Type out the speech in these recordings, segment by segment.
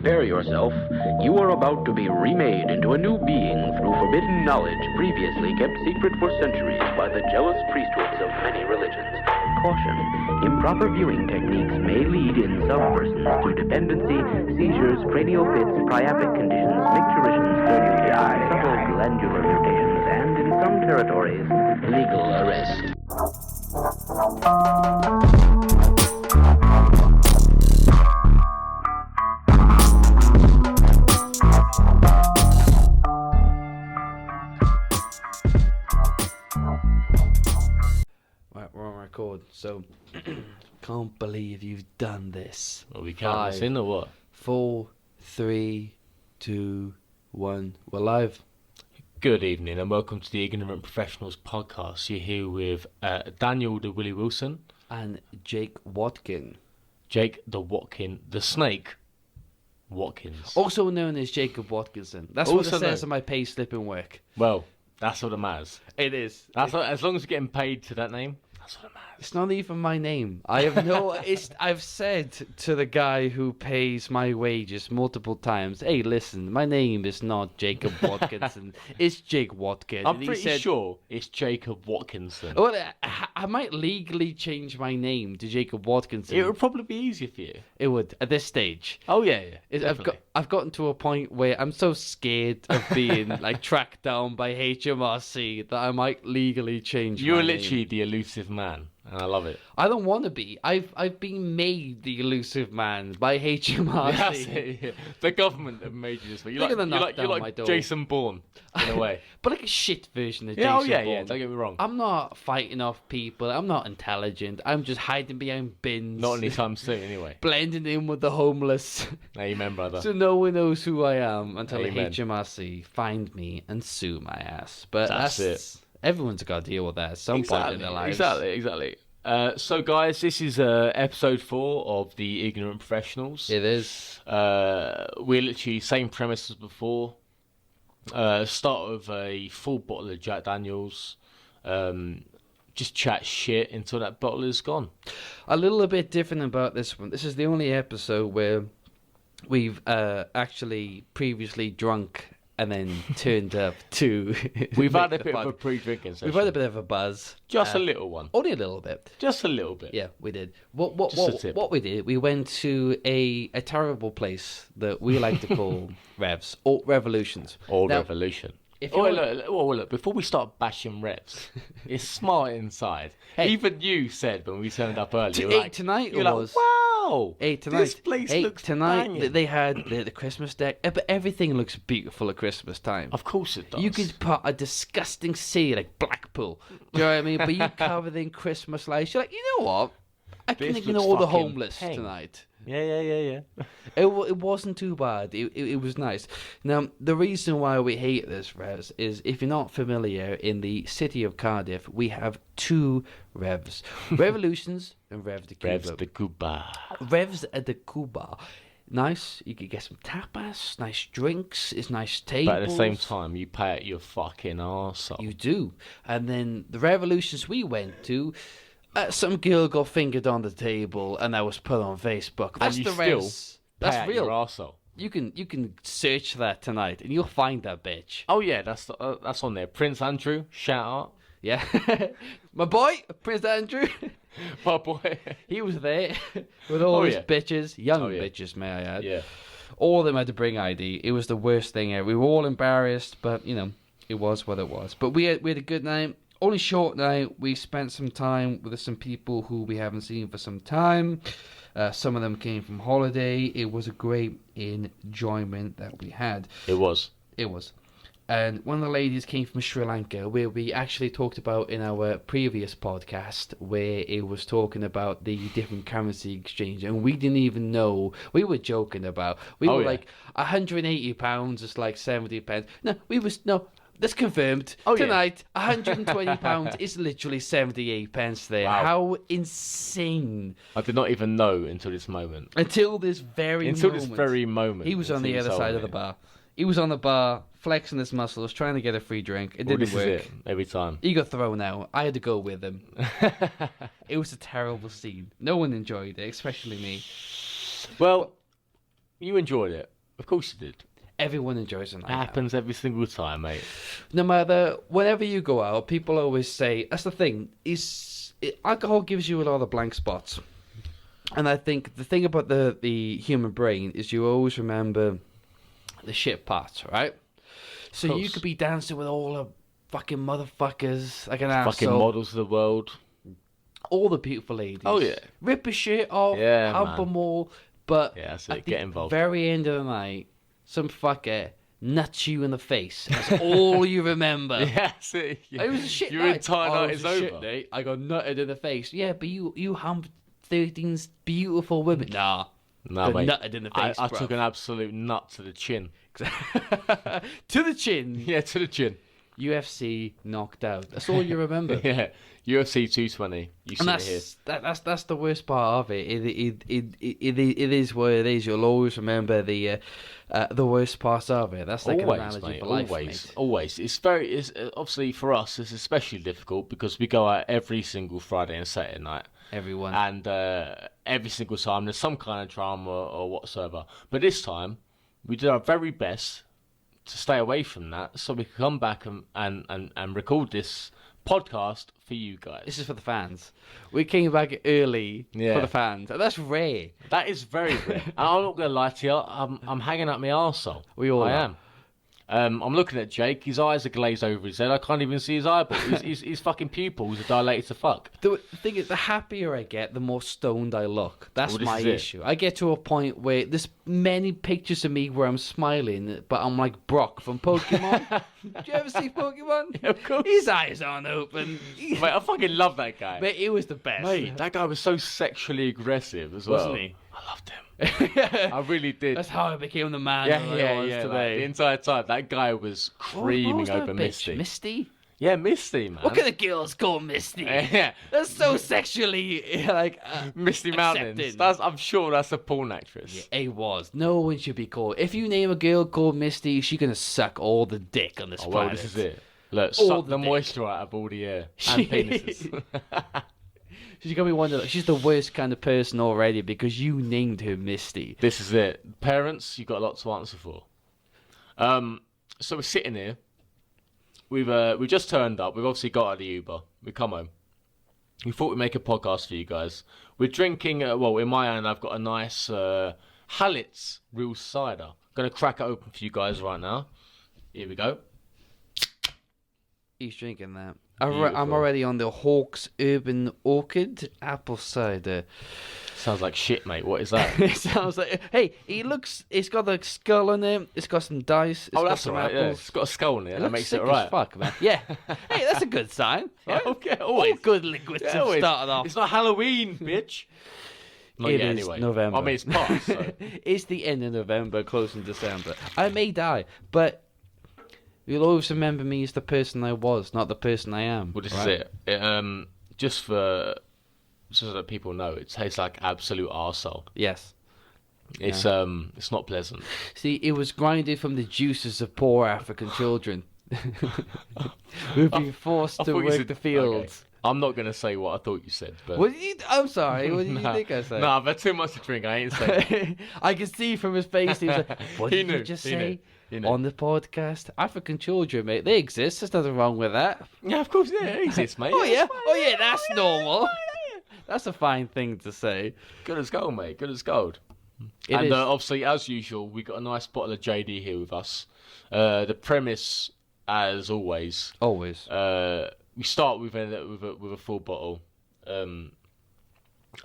prepare yourself. You are about to be remade into a new being through forbidden knowledge previously kept secret for centuries by the jealous priesthoods of many religions. Caution. Improper viewing techniques may lead in some persons to dependency, seizures, cranial fits, priapic conditions, micturitions, surgery, subtle glandular mutations, and in some territories, legal arrest. Right, we're on record, so can't believe you've done this. Are we counting this in or what? 4, 3, 2, 1. We're live. Good evening and welcome to the Ignorant Professionals podcast. You're here with Daniel the Willie Wilson. And Jake Watkin. Jake the Watkin, the Snake Watkins. Also known as Jacob Watkinson. That's what it says on my pay slip in work. Well, that's what it matters. It is. As long as you're getting paid to that name, that's what it matters. It's not even my name. I have no. I've said to the guy who pays my wages multiple times, "Hey, listen, my name is not Jacob Watkinson. It's Jake Watkin." I'm pretty sure it's Jacob Watkinson. Well, I might legally change my name to Jacob Watkinson. It would probably be easier for you. It would at this stage. Oh yeah. I've gotten to a point where I'm so scared of being like tracked down by HMRC that I might legally change. You're my literally name. the elusive man, and I love it. I don't want to be. I've been made the elusive man by HMRC. That's it, yeah. The government have made you this way. You're They're gonna knock down my like door. Jason Bourne, in a way. But like a shit version of Yeah, Jason Bourne. don't get me wrong. I'm not fighting off people. I'm not intelligent. I'm just hiding behind bins. Not anytime soon, anyway. Blending in with the homeless. Amen, brother. So no one knows who I am until Amen. HMRC find me and sue my ass. But That's it. Everyone's got to deal with that at some point in their lives. Exactly. So, guys, this is episode 4 of the Ignorant Professionals. It is. We're literally same premise as before. Start with a full bottle of Jack Daniels. Just chat shit until that bottle is gone. A little bit different about this one. This is the only episode where we've actually previously drunk and then turned up to. We've had a bit of a pre-drinking session. We've had a bit of a buzz. Just a little one. Only a little bit. Just a little bit. Yeah, we did. What we did, we went to a terrible place that we like to call Revs, or Revolutions. Revolution. Look, before we start bashing Revs, it's smart inside. Hey. Even you said when we turned up earlier, tonight you're was. Like, wow, tonight. This place looks tonight. banging. They had the Christmas deck, but everything looks beautiful at Christmas time. Of course it does. You could put a disgusting sea like Blackpool. Do you know what I mean? But you covered in Christmas lights. You're like, you know what? I can ignore the homeless tonight. Yeah. It wasn't too bad. It was nice. Now, the reason why we hate this, Revs, is if you're not familiar, in the city of Cardiff, we have 2 Revs. Revolutions and Rev de Cuba. Revs de Cuba. Revs de Cuba. Nice. You could get some tapas, nice drinks, it's nice tables. But at the same time, you pay at your fucking arsehole. You do. And then the Revolutions we went to... some girl got fingered on the table, and that was put on Facebook. That's and you the still res. pay That's at real. your arsehole. You can search that tonight, and you'll find that bitch. Oh yeah, that's on there. Prince Andrew, shout out. Yeah, my boy Prince Andrew. My boy, he was there with all his yeah. bitches, young bitches, may I add. Yeah. All of them had to bring ID. It was the worst thing ever. We were all embarrassed, but it was what it was. But we had a good night. Only short night. We spent some time with some people who we haven't seen for some time. Some of them came from holiday. It was a great enjoyment that we had. It was. And one of the ladies came from Sri Lanka, where we actually talked about in our previous podcast, where it was talking about the different currency exchange, and we didn't even know. We were joking about. We were like, £180 is like 70 pence. No. That's confirmed. Tonight, £120 is literally 78 pence there. Wow. How insane. I did not even know until this moment. Until this very moment. He was on the other side of the bar. He was on the bar, flexing his muscles, trying to get a free drink. It didn't work. Is it, every time. He got thrown out. I had to go with him. It was a terrible scene. No one enjoyed it, especially me. Well, You enjoyed it. Of course you did. Everyone enjoys a night It out. happens every single time, mate. No matter, whenever you go out, people always say, that's the thing, alcohol gives you a lot of blank spots. And I think the thing about the human brain is you always remember the shit parts, right? So you could be dancing with all the fucking motherfuckers, like an Fucking arsehole, models of the world. all the beautiful ladies. Oh, yeah. Rip a shit off, Yeah, hump man. them all, but Yeah, that's at it. the Get involved. very end of the night, some fucker nuts you in the face. That's all you remember. Yeah, see. It was a shit Your night. entire Oh, night it is was a shit over. night. I got nutted in the face. Yeah, but you humped 13 beautiful women. Nah. No, got mate. nutted in the face, I bruv. took an absolute nut to the chin. To the chin. Yeah, to the chin. UFC knocked out. That's all you remember. Yeah, UFC 220. You see And it here. that's the worst part of it. It is what it is. You'll always remember the worst parts of it. That's like an Always, analogy mate. for life, Always, mate. always. It's obviously for us. It's especially difficult because we go out every single Friday and Saturday night, Everyone. and every single time there's some kind of drama or whatsoever. But this time, we did our very best to stay away from that, so we could come back and record this podcast for you guys. This is for the fans. We came back early Yeah. for the fans. And that's rare. That is very rare. And I'm not gonna lie to you. I'm hanging up my arsehole. We all I are. am. I'm looking at Jake. His eyes are glazed over his head. I can't even see his eyeball. His fucking pupils are dilated to fuck. The thing is, the happier I get, the more stoned I look. That's Well, this my is it. issue. I get to a point where there's many pictures of me where I'm smiling, but I'm like Brock from Pokemon. Did you ever see Pokemon? Yeah, of course. His eyes aren't open. Mate, I fucking love that guy. But it was the best. Mate, that guy was so sexually aggressive as well. Wasn't he? I loved him. I really did. That's how I became the man yeah, that I yeah, was yeah. Like, today. the entire time, that guy was What creaming was that over bitch? Misty. Misty? Yeah, Misty, man. What kind of girls call Misty? Yeah. That's so sexually like Misty Mountains. accepted. I'm sure that's a porn actress. Yeah, it was. No one should be called. If you name a girl called Misty, she's gonna suck all the dick on this Oh, well, planet. this is it. Look, All suck the the dick. moisture out of all the air and penises. She's gonna be wondering. She's the worst kind of person already because you named her Misty. This is it. Parents, you've got a lot to answer for. So we're sitting here. We've just turned up. We've obviously got out of the Uber. We come home. We thought we'd make a podcast for you guys. We're drinking. Well, in my hand, I've got a nice Halitz real cider. Gonna crack it open for you guys right now. Here we go. He's drinking that. Beautiful. I'm already on the Hawks Urban Orchid apple cider. Sounds like shit, mate. What is that? It sounds like. Hey, it's got a skull in it. It's got some dice. It's Oh, got that's some alright. Yeah. apples. It's got a skull in it. That looks makes sick it as alright. fuck, man. Yeah. Hey, that's a good sign. Yeah, Right? okay, All always. good liquids Yeah, have always. started off. It's not Halloween, bitch. Not It yet, is anyway. November. I mean, it's past. So. It's the end of November, close in December. I may die, but you'll always remember me as the person I was, not the person I am. Well, this right? is it. Just so that people know, it tastes like absolute arsehole. Yes. It's it's not pleasant. See, it was grinded from the juices of poor African children who've been forced I to thought you work said- the fields. okay. I'm not gonna say what I thought you said, but I'm sorry. What did you Nah. think I said? No, I've had too much to drink. I ain't saying. I could see from his face. He was like, "What He did you knew, just he knew, say he knew. on the podcast? African children, mate. They exist. There's nothing wrong with that." Yeah, of course, yeah, it exists, mate. Oh yeah. It's fine, Oh yeah. That's normal. That's a fine thing to say. Good as gold, mate. Good as gold. It and is. obviously, as usual, we got a nice bottle of JD here with us. The premise, as always, Always. we start with a full bottle,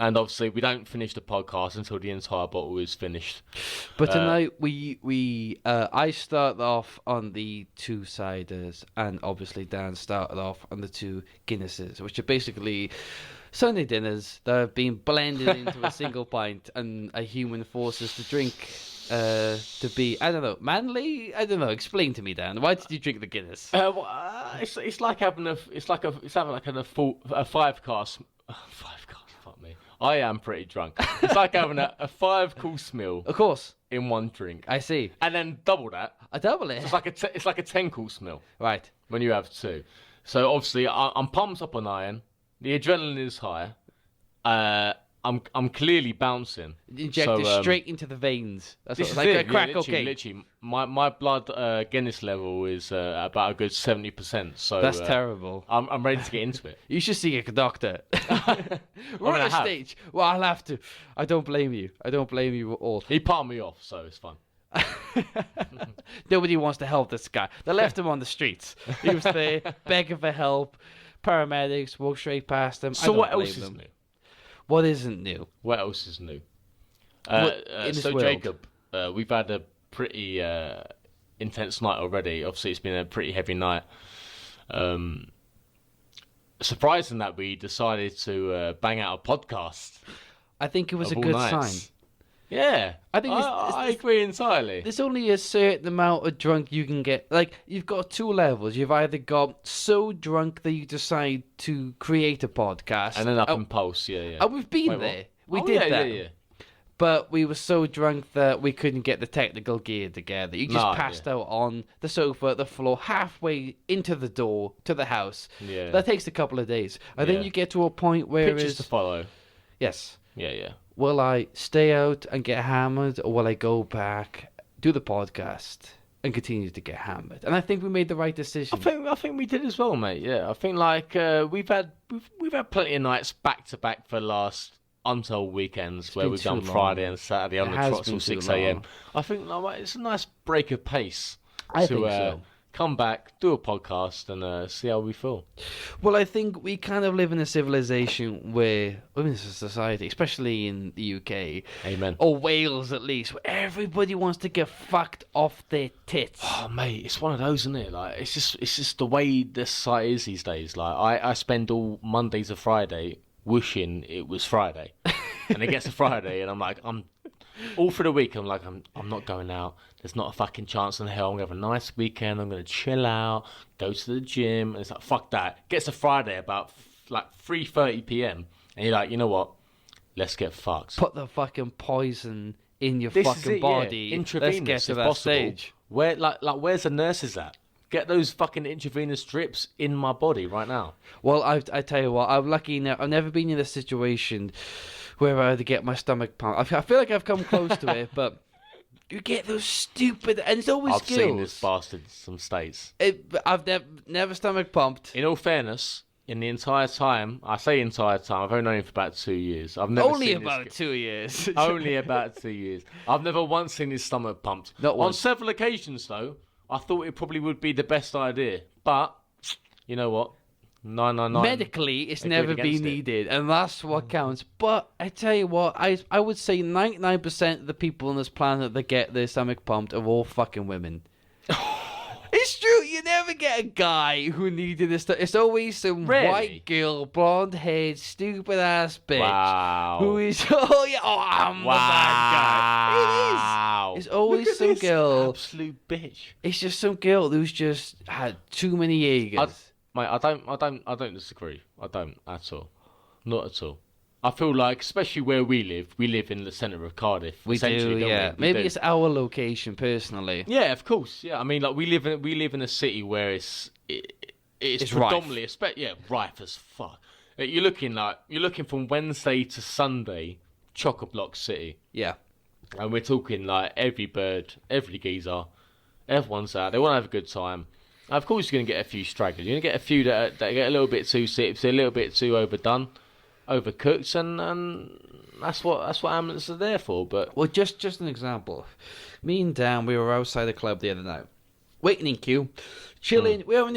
and obviously we don't finish the podcast until the entire bottle is finished. But tonight I started off on the 2 ciders, and obviously Dan started off on the 2 Guinnesses, which are basically Sunday dinners that have been blended into a single pint, and a human forces to drink to be, I don't know, manly. I don't know. Explain to me, Dan. Why did you drink the Guinness? It's like having a 5-course. 5-course. Fuck me. I am pretty drunk. It's like having a 5-course meal Of course, in one drink, I see. and then double that. I double it. It's like a 10-course meal Right. when you have 2. So obviously I'm pumped up on iron. The adrenaline is high. I'm clearly bouncing. Injected straight into the veins. That's This what, is like it. a crack yeah, cocaine. literally, my blood Guinness level is about a good 70%. So That's terrible. I'm ready to get into it. You should see a doctor. We're on a stage. Well, I'll have to. I don't blame you. I don't blame you at all. He palmed me off, so it's fine. Nobody wants to help this guy. They left him on the streets. He was there begging for help. Paramedics walked straight past him. So what else is new? What isn't new? What else is new? In this So world? Jacob, we've had a pretty intense night already. Obviously, it's been a pretty heavy night. Surprising that we decided to bang out a podcast. I think it was a of all good nights. sign. Yeah, I think I agree entirely. There's only a certain amount of drunk you can get. Like, you've got two levels. You've either got so drunk that you decide to create a podcast. And then up in pulse, yeah. And we've been Wait, there. what? We did yeah, that. Yeah. But we were so drunk that we couldn't get the technical gear together. You just passed out on the sofa, the floor, halfway into the door to the house. Yeah. That takes a couple of days. And then you get to a point where Pictures to follow. Yes. Yeah. Will I stay out and get hammered, or will I go back, do the podcast, and continue to get hammered? And I think we made the right decision. I think we did as well, mate. Yeah, I think like we've had plenty of nights back to back for the last untold weekends where we've done Friday and Saturday on the trot till 6 a.m. I think like, it's a nice break of pace. I think so. Come back, do a podcast, and see how we feel. Well, I think we kind of live in a civilization where, in a society, especially in the UK, Amen. or Wales at least, where everybody wants to get fucked off their tits. Oh, mate, it's one of those, isn't it? Like, it's just the way this society is these days. Like, I spend all Monday to Friday wishing it was Friday, and it gets to Friday, and I'm all through the week. I'm like, I'm not going out. There's not a fucking chance in hell. I'm going to have a nice weekend. I'm going to chill out, go to the gym. And it's like, fuck that. Gets to Friday about like 3:30 p.m. And you're like, you know what? Let's get fucked. Put the fucking poison in your This fucking is it, body. yeah. Intravenous, Let's get to if that possible. stage. Where's the nurses at? Get those fucking intravenous strips in my body right now. Well, I tell you what, I'm lucky now. I've never been in a situation where I had to get my stomach pumped. I feel like I've come close to it, but you get those stupid, and it's always I've skills. seen this bastard in some states. I've never stomach pumped. In all fairness, in the entire time, I say entire time, I've only known him for about 2 years. I've never Only seen about 2 years. Only about 2 years. I've never once seen his stomach pumped. Not On once. several occasions, though, I thought it probably would be the best idea. But, you know what? 999. Medically, it's agreed never against been it. needed, and that's what counts. But I tell you what, I would say 99% of the people on this planet that get their stomach pumped are all fucking women. It's true. You never get a guy who needed this. It's always some Really? white girl, blonde-haired, stupid-ass bitch. Wow. Who is? Oh yeah. Oh, I'm the bad guy. It is. It's always Look at some this girl. absolute bitch. It's just some girl who's just had too many Jaegers. Mate, I don't disagree. I don't at all. Not at all. I feel like, especially where we live in the centre of Cardiff. We do, essentially, don't yeah. we? We Maybe do. it's our location personally. Yeah, of course. Yeah, I mean, like we live in a city where it's predominantly rife as fuck. You're looking from Wednesday to Sunday, chock-a-block city, Yeah. and we're talking like every bird, every geezer, everyone's out. They want to have a good time. Of course, you're gonna get a few stragglers. You're gonna get a few that get a little bit too sick, a little bit too overdone, overcooked, and that's what ambulances are there for. But Well, just an example. Me and Dan, we were outside the club the other night, waiting in queue, chilling. We weren't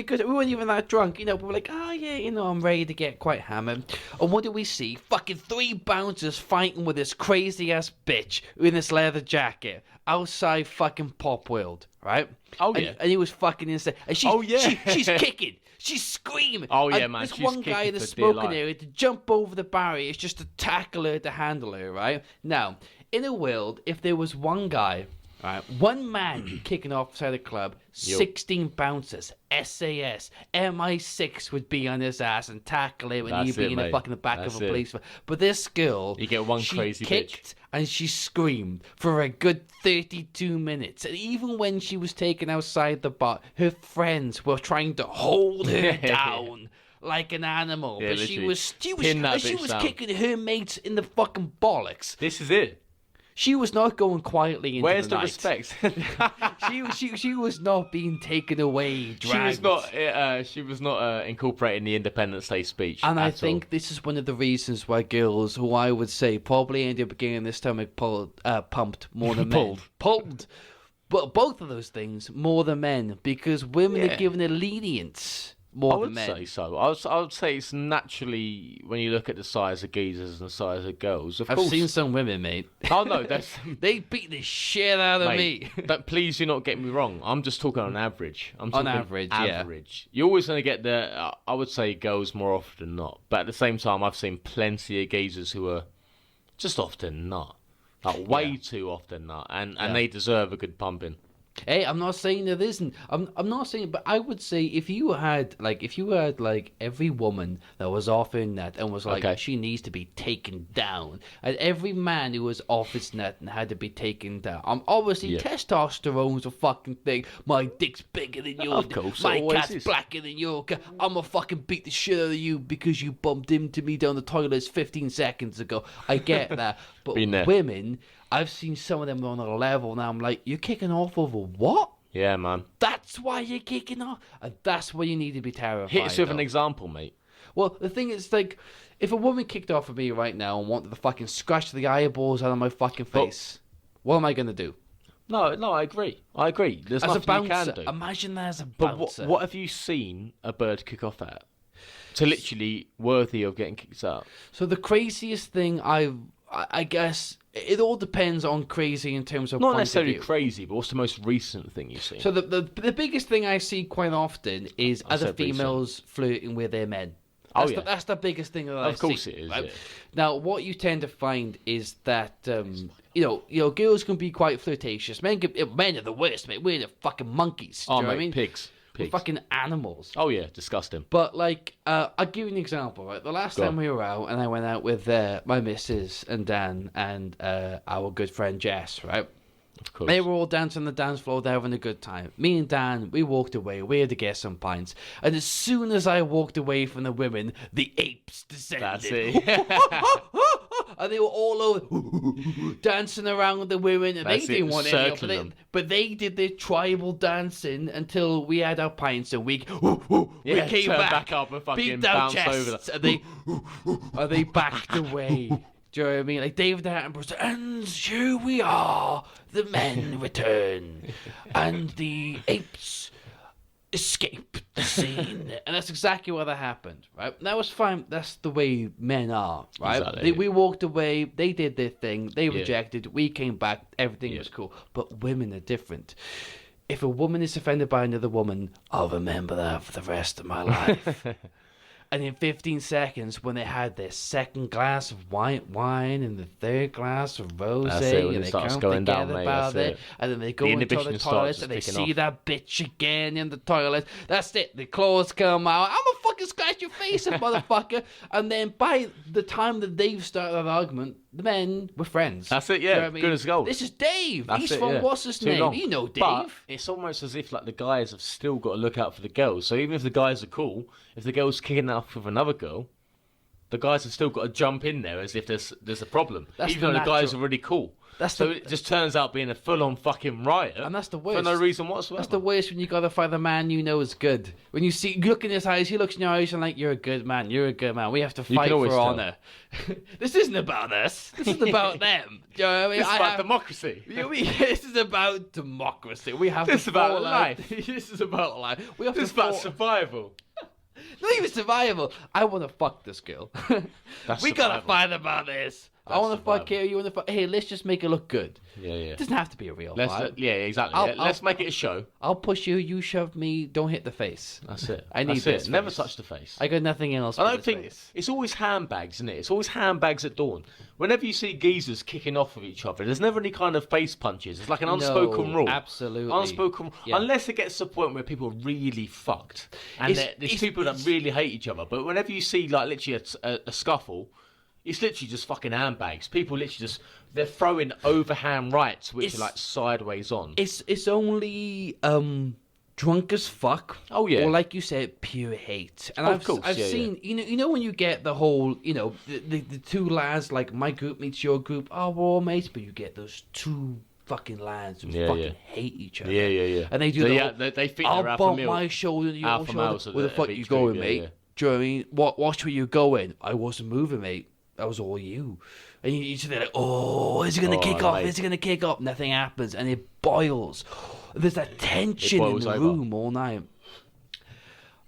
even that drunk, We were like, oh yeah, I'm ready to get quite hammered. And what did we see? Fucking 3 bouncers fighting with this crazy ass bitch in this leather jacket outside fucking Pop World, right? Oh, And- yeah. and he was fucking insane. And she's kicking. She's screaming. Oh, yeah, And man, This she's one guy in kicking the for dear smoking life. area to jump over the barrier is just to tackle her, to handle her, right? Now, in a world, if there was one guy, right, one man kicking off outside the club, 16 bouncers, SAS, MI6 would be on his ass and tackle him, and That's he'd be it, in the mate. fucking back That's of a it. police. But this girl, You get one she crazy kicked and she screamed for a good 32 minutes. And even when she was taken outside the bar, her friends were trying to hold her down. like an animal. Yeah, but she was pin that bitch down. kicking her mates in the fucking bollocks. This is it. She was not going quietly into Where's the night. respect? She was not being taken away, dragged. She was not incorporating the Independence Day speech. And I think this is one of the reasons why girls, who I would say probably end up getting their stomach pumped more than men. Pulled. But both of those things more than men, because women are given a lenience more than men. I would say so. I would say it's naturally, when you look at the size of geezers and the size of girls. I've seen some women, mate. Oh no, they beat the shit out of me. Please do not get me wrong. I'm just talking on average. On average. You're always going to get I would say girls more often than not. But at the same time, I've seen plenty of geezers who are just often not. Like way too often not. And they deserve a good pumping. Hey, I'm not saying it isn't. I'm not saying, but I would say if you had every woman that was off her nut and was like, she needs to be taken down, and every man who was off his nut and had to be taken down. Obviously, testosterone's a fucking thing. My dick's bigger than yours. Of course, my cat's blacker than your cat. I'm gonna fucking beat the shit out of you because you bumped into me down the toilet 15 seconds ago. I get that, but women. I've seen some of them on a level now. I'm like, you're kicking off over what? Yeah, man. That's why you're kicking off? And that's why you need to be terrified. Hit us with an example, mate. Well, the thing is, like, if a woman kicked off at me right now and wanted to fucking scratch the eyeballs out of my fucking face, what am I going to do? No, I agree. There's as nothing you can do. Imagine that as a bouncer. But what have you seen a bird kick off at? To literally worthy of getting kicked out. So the craziest thing I guess it all depends on crazy in terms of not necessarily crazy, but what's the most recent thing you've seen? So the biggest thing I see quite often is other females flirting with their men. That's the biggest thing that I see. Of course it is. Right? Yeah. Now, what you tend to find is that girls can be quite flirtatious. Men are the worst, mate. We're the fucking monkeys. Do you know what I mean? Pigs. We're fucking animals. Oh yeah, disgusting. But like, I'll give you an example. Right, the last time we were out, and I went out with my missus and Dan and our good friend Jess. Right. Of course. They were all dancing on the dance floor, they're having a good time. Me and Dan, we walked away, we had to get some pints. And as soon as I walked away from the women, the apes descended. That's it. And they were all over, dancing around with the women. And they didn't want any, but they did their tribal dancing until we had our pints and we came back up and fucking beat down bounced over chests, and they backed away. Do you know what I mean? Like David Attenborough said, and here we are, the men return, and the apes escape the scene. And that's exactly what happened, right? That was fine. That's the way men are, right? Exactly. We walked away, they did their thing, they rejected, we came back, everything was cool. But women are different. If a woman is offended by another woman, I'll remember that for the rest of my life. And in 15 seconds, when they had their second glass of white wine and the third glass of rosé, and they come together about it, and then they go into the toilet and they see that bitch again in the toilet. That's it. The claws come out. I'm gonna fucking scratch your face, motherfucker. And then by the time that they've started that argument, the men were friends. That's it, yeah. You know good as gold. This is Dave. He's from what's his name? You know Dave. But it's almost as if like the guys have still got to look out for the girls. So even if the guys are cool, if the girl's kicking off with another girl, the guys have still got to jump in there as if there's a problem. Even though the guys are really cool. It just turns out being a full-on fucking riot. And that's the worst. For no reason whatsoever. That's the worst when you gotta find the man you know is good. When you look in his eyes, he looks in your eyes and like, you're a good man, you're a good man. We have to fight for honour. This isn't about us. This is about them. Do you know what I mean? This is about democracy. This is about democracy. We have this to is about life. This is about life. This is about survival. Not even survival. I want to fuck this girl. We gotta fight about this. I want to fuck her. You want to fuck? Hey, let's just make it look good. Yeah. It doesn't have to be a real fight. Yeah, exactly. Let's make it a show. I'll push you. You shove me. Don't hit the face. That's it. I need this. Never touch the face. I got nothing else. I don't think it's always handbags, isn't it? It's always handbags at dawn. Whenever you see geezers kicking off with each other, there's never any kind of face punches. It's like an unspoken rule. Absolutely. Unspoken. Yeah. Unless it gets to the point where people are really fucked and there's people that really hate each other. But whenever you see like literally a scuffle. It's literally just fucking handbags. People literally they're throwing overhand rights, which are like sideways on. It's only drunk as fuck. Oh, yeah. Or like you said, pure hate. And Of course, I've yeah, seen, you know when you get the whole, the two lads, like my group meets your group, oh, we're all mates, but you get those two fucking lads who fucking hate each other. Yeah. And they do They think I'll they're alpha bump male. my shoulder to your Alpha shoulder. males Where the fuck of you each going, group, mate? yeah. Do you know what I mean? Watch where you going. I wasn't moving, mate. That was all you. And you just like, oh, is it going to kick off? mate. Is it going to kick off? Nothing happens. And it boils. There's that tension in boils the over. room all night.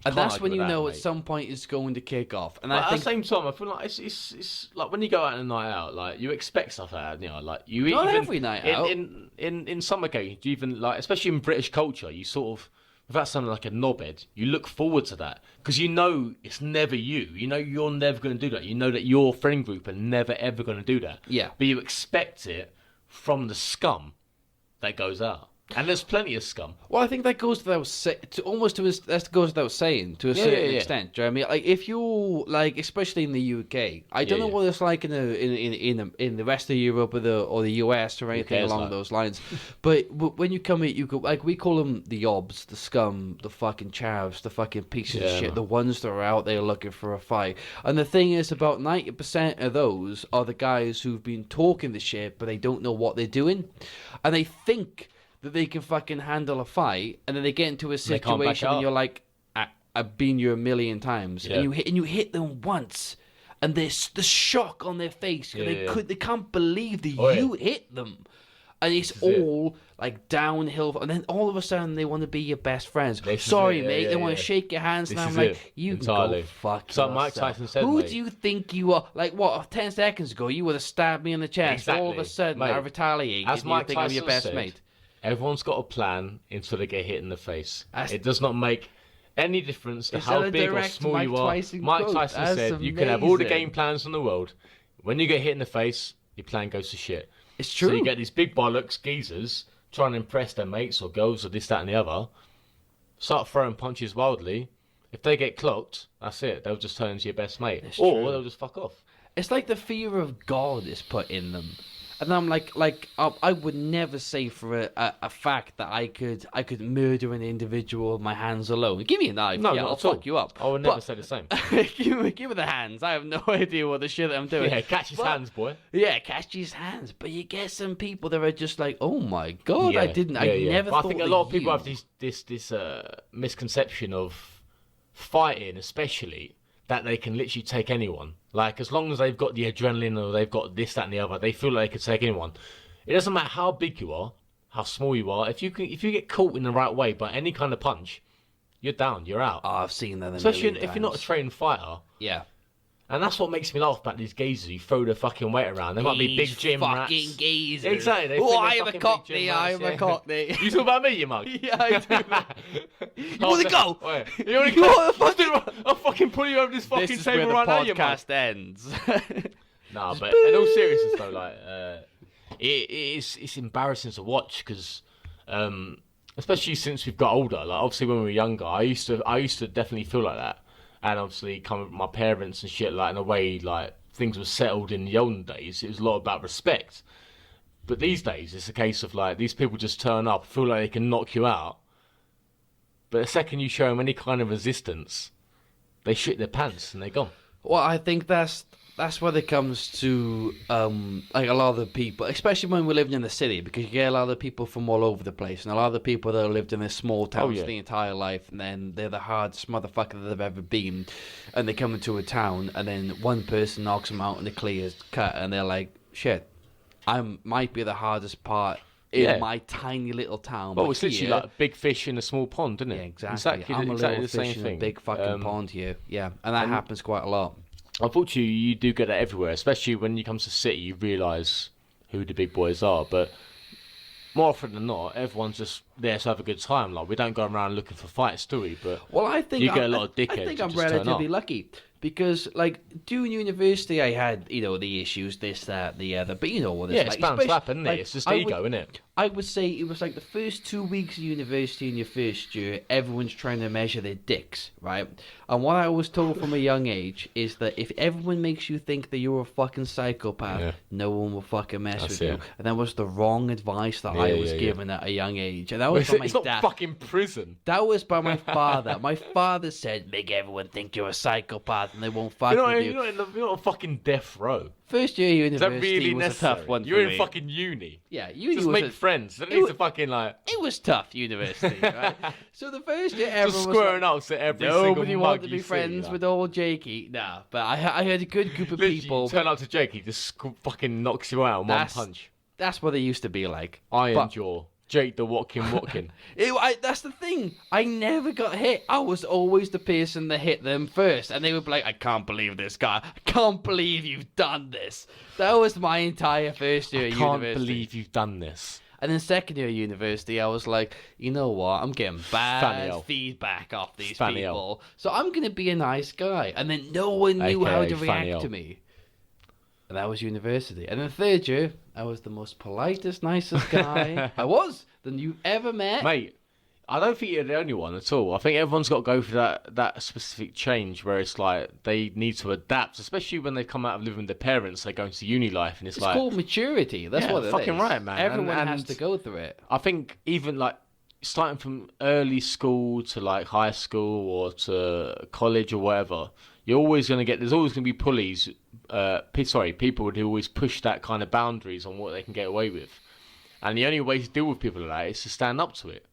And that's argue when with you that, know mate. at some point it's going to kick off. And But I at think the same time, I feel like it's like when you go out on a night out, like you expect stuff out, like you Not even every night out. in some occasions, you even like, especially in British culture, you sort of, without sounding like a knobhead, you look forward to that because you know it's never you. You know you're never going to do that. You know that your friend group are never ever going to do that. Yeah. But you expect it from the scum that goes out, and there's plenty of scum. Well, I think that goes without that goes without saying to a certain extent. Do you know what I mean? Like if you like, especially in the UK, I don't know what it's like in the rest of Europe or the US or anything along those lines. But when you come in, you go like we call them the obs, the scum, the fucking chavs, the fucking pieces of shit, the ones that are out there looking for a fight. And the thing is, about 90% of those are the guys who've been talking the shit, but they don't know what they're doing, and they think that they can fucking handle a fight, and then they get into a situation and you're like, I've been here a million times, and you hit them once, and there's the shock on their face. They can't believe that you hit them, and it's all like downhill, and then all of a sudden they want to be your best friends. Sorry, mate, they want to shake your hands, and I'm like, you can go fuck yourself. So Mike Tyson said, who mate. do you think you are? Like what? 10 seconds ago, you would have stabbed me in the chest. Exactly. All of a sudden, Mate, I retaliate. as and Mike you think I'm your Tyson best said, mate. Everyone's got a plan until they get hit in the face. It does not make any difference to Is how that a big or direct small Mike you are. Tyson Mike quote? Tyson That's said you can have all the amazing. game plans in the world. When you get hit in the face, your plan goes to shit. It's true. So you get these big bollocks geezers trying to impress their mates or girls or this, that and the other. Start throwing punches wildly. If they get clocked, that's it. They'll just turn into your best mate. Or they'll just fuck off. It's like the fear of God is put in them. And I'm like, I would never say for a fact that I could murder an individual with my hands alone. Give me a knife, No, yeah, not I'll at all. fuck you up. I would never say the same. give me the hands. I have no idea what the shit I'm doing. Yeah, catch his hands, boy. Yeah, catch his hands. But you get some people that are just like, oh my God, I never But thought I think a that lot of people you- have this misconception of fighting, especially, that they can literally take anyone. Like, as long as they've got the adrenaline or they've got this, that, and the other, they feel like they could take anyone. It doesn't matter how big you are, how small you are. If you get caught in the right way by any kind of punch, you're down, you're out. Oh, I've seen that. Especially if you're not a trained fighter. Yeah. And that's what makes me laugh about these geezers who throw their fucking weight around. They might be big gym fucking rats. geezers. Exactly. They Oh, think they're I am a fucking big cockney. gym I rats, am a yeah. cockney. You talk about me, you mug? Yeah, I do. You want to go? Wait, you want to go? I'll fucking pull you over this fucking This is where table the right now, you mug. podcast ends. Nah, but in all seriousness though, like it's embarrassing to watch because, especially since we've got older. Like obviously when we were younger, I used to definitely feel like that, and obviously coming with my parents and shit, like in a way like things were settled in the olden days. It was a lot about respect, but these days it's a case of like these people just turn up, feel like they can knock you out, but the second you show them any kind of resistance, they shit their pants and they're gone. Well, I think that's when it comes to like a lot of the people, especially when we're living in the city, because you get a lot of people from all over the place, and a lot of the people that have lived in this small towns the entire life, and then they're the hardest motherfucker that they've ever been, and they come into a town, and then one person knocks them out in the clear cut, and they're like, shit, I might be the hardest part in my tiny little town. Well, but it's literally here, like a big fish in a small pond, isn't it? yeah, exactly. I'm a exactly little the same fish in thing. a big fucking pond here. Yeah, and that happens quite a lot. Unfortunately, you do get that everywhere, especially when you come to the city, you realise who the big boys are. But more often than not, everyone's just there to have a good time. Like, we don't go around looking for fights, do we? But Well, I think you get a lot of dickheads I think who I'm just turn relatively up. lucky Because, like, doing university, I had, the issues, this, that, the other. But you know what it's Yeah, like. it's bound to happen, isn't it? Like, It's just ego, isn't it? I would say it was like the first 2 weeks of university in your first year, everyone's trying to measure their dicks, right? And what I was told from a young age is that if everyone makes you think that you're a fucking psychopath, no one will fucking mess with you. And that was the wrong advice that I was given at a young age. And that was by my It's dad. not fucking prison. That was by my father. My father said, make everyone think you're a psychopath and they won't fuck with you. You're not a fucking death row. First year Is university that really was necessary? a tough one You're for in me. fucking uni. Yeah, uni Just was make friends. At least a fucking like. It was tough, university, right? So the first year, everyone Just was squaring like, up to every single nobody mug wanted to you be friends see, with old Jakey. Nah, but I had a good group of Literally, people. you turn up to Jake, he just fucking knocks you out in one That's- punch. That's what they used to be like. Iron But- jaw. Jake the Watkin. That's the thing. I never got hit. I was always the person that hit them first. And they would be like, I can't believe this guy. I can't believe you've done this. That was my entire first year I of can't university. believe you've done this. And then second year of university, I was like, you know what? I'm getting bad feedback off these people. So I'm going to be a nice guy. And then no one knew how to react to me. And that was university. And then third year, I was the most politest, nicest guy I was than you ever met. Mate, I don't think you're the only one at all. I think everyone's got to go through that specific change where it's like they need to adapt, especially when they come out of living with their parents, they go into uni life, and it's like... called maturity. That's what it is. fucking right, man. Everyone has to go through it. I think even like starting from early school to like high school or to college or whatever, you're always going to get... There's always going to be pulleys... people who always push that kind of boundaries on what they can get away with. And the only way to deal with people like that is to stand up to it.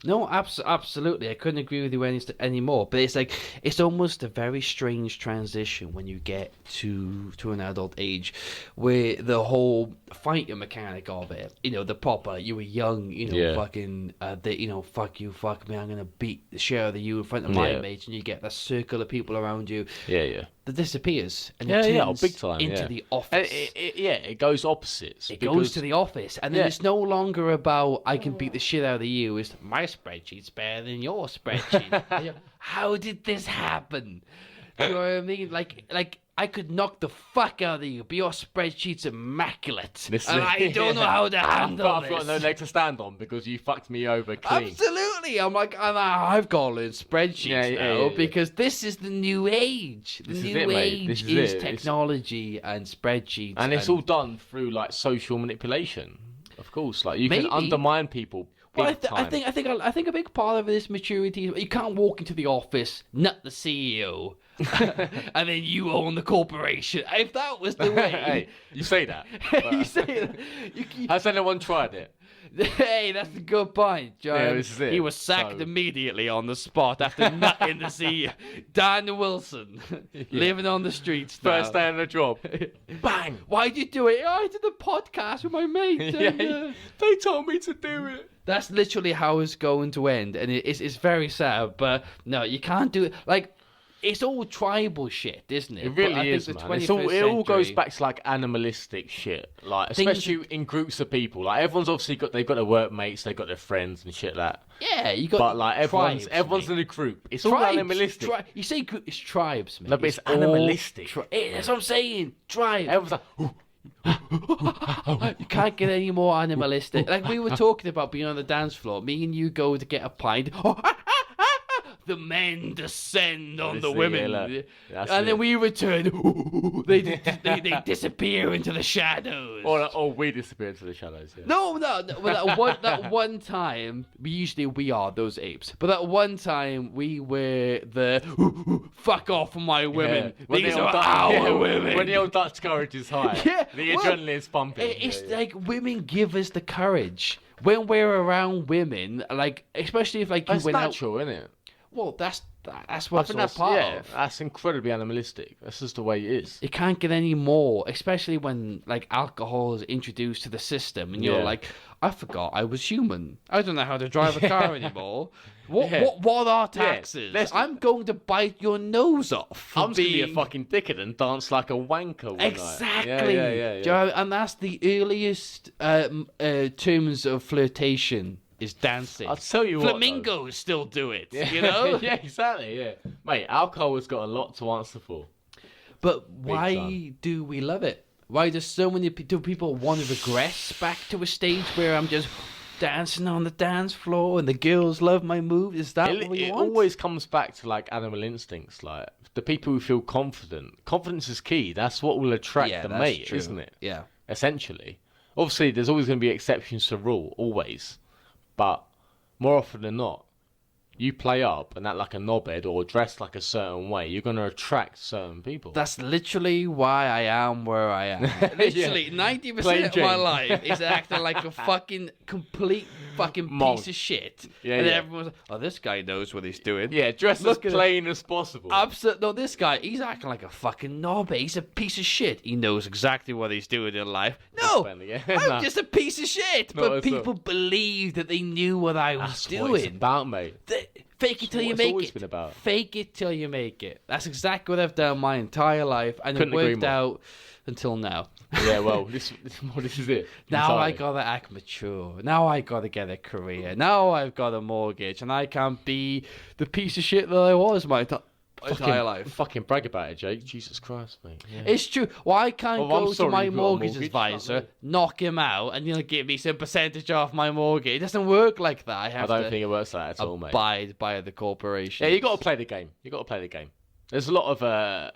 No, absolutely. I couldn't agree with you any more. But it's like, it's almost a very strange transition when you get to an adult age where the whole fighting mechanic of it, the proper, you were young, fucking, fuck you, fuck me, I'm going to beat the shit out of you in front of my mates, and you get that circle of people around you. Yeah. That disappears and it turns big time, into the office. It goes opposites. It goes to the office, and then it's no longer about I can beat the shit out of you. It's my spreadsheet's better than your spreadsheet. How did this happen? You know what I mean? Like I could knock the fuck out of you, but your spreadsheet's immaculate, and I don't know how to handle I've this. got no leg to stand on because you fucked me over clean. Absolutely, I'm like, I've got to learn spreadsheets now because this is the new age. The new age is technology and spreadsheets, and it's all done through like social manipulation. Of course, like you can undermine people. Well, I think a big part of this maturity is you can't walk into the office, nut the CEO, and then you own the corporation. If that was the way, hey, you say that. You say that. Has anyone tried it? Hey, that's a good point, John. Yeah, this is it. He was sacked immediately on the spot after nutting the CEO. Dan Wilson, living on the streets now. First day on the job. Bang! Why'd you do it? I did the podcast with my mate. They told me to do it. That's literally how it's going to end, and it's very sad. But no, you can't do it. Like, it's all tribal shit, isn't it? It really is, man. It all goes back to like animalistic shit, like especially in groups of people. Like everyone's obviously they've got their workmates, they've got their friends and shit like that. Yeah, you got. But like everyone's tribes, in a group. It's all animalistic. You say group, it's tribes, man. No, but it's animalistic. That's what I'm saying. Tribes. Everyone's like. You can't get any more animalistic. Like we were talking about being on the dance floor. Me and you go to get a pint. The men descend on the women, and then we return. They disappear into the shadows. Or we disappear into the shadows. Yeah. No. Well, that one time, we are those apes. But that one time, we were the fuck off from my women. Yeah. These are our women. When the old Dutch courage is high, the adrenaline is pumping. It's like women give us the courage when we're around women. Like especially if like you went natural, isn't it? Well, that's what it's all part of. That's incredibly animalistic. That's just the way it is. It can't get any more, especially when like alcohol is introduced to the system, and you're like, I forgot I was human. I don't know how to drive a car anymore. What are taxes? I'm going to bite your nose off. I'm going to be a fucking dickhead and dance like a wanker one Exactly. Yeah. And that's the earliest terms of flirtation is dancing. I'll tell you what, Flamingos still do it, you know? Yeah, exactly, yeah. Mate, alcohol has got a lot to answer for. But why do we love it? Why do so many people want to regress back to a stage where I'm just dancing on the dance floor and the girls love my moves? Is that what we want? It always comes back to like animal instincts. Like the people who feel confident. Confidence is key. That's what will attract the mate, isn't it? Yeah. Essentially. Obviously, there's always going to be exceptions to the rule, always. But more often than not, you play up and act like a knobhead or dress like a certain way, you're going to attract certain people. That's literally why I am where I am. Literally, 90% of my life is acting like a fucking complete fucking piece of shit. Yeah, and everyone's like, oh, this guy knows what he's doing. Yeah, dress as plain as possible. Absolutely. No, this guy, he's acting like a fucking knobhead. He's a piece of shit. He knows exactly what he's doing in life. No, I'm just a piece of shit. But people believed that they knew what I was doing. That's what it's about, mate. Fake it till you make it. Always been about. Fake it till you make it. That's exactly what I've done my entire life, and it worked out until now. Yeah, well, this is it. Now I gotta act mature. Now I gotta get a career. Now I've got a mortgage, and I can't be the piece of shit that I was my entire life. Fucking brag about it, Jake. Jesus Christ, mate. Yeah. It's true. Well, I can't go to my mortgage advisor, knock him out, and he'll give me some percentage off my mortgage. It doesn't work like that. I don't think it works like that at all, mate. Abide by the corporation. Yeah, you got to play the game. There's a lot of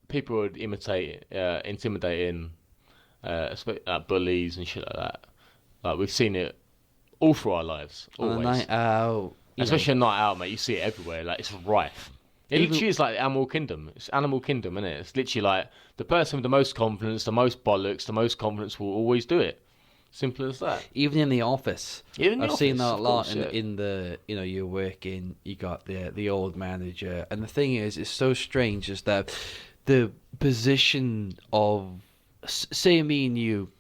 people who would intimidating, bullies and shit like that. Like we've seen it all through our lives. Always. On a night out, especially a night out, mate. You see it everywhere. Like it's rife. It literally is like Animal Kingdom. It's Animal Kingdom, isn't it? It's literally like the person with the most confidence, the most bollocks, the most confidence will always do it. Simple as that. Even in the office. I've seen that a lot in the, you're working, you got the old manager. And the thing is, it's so strange is that the position of, say me and you,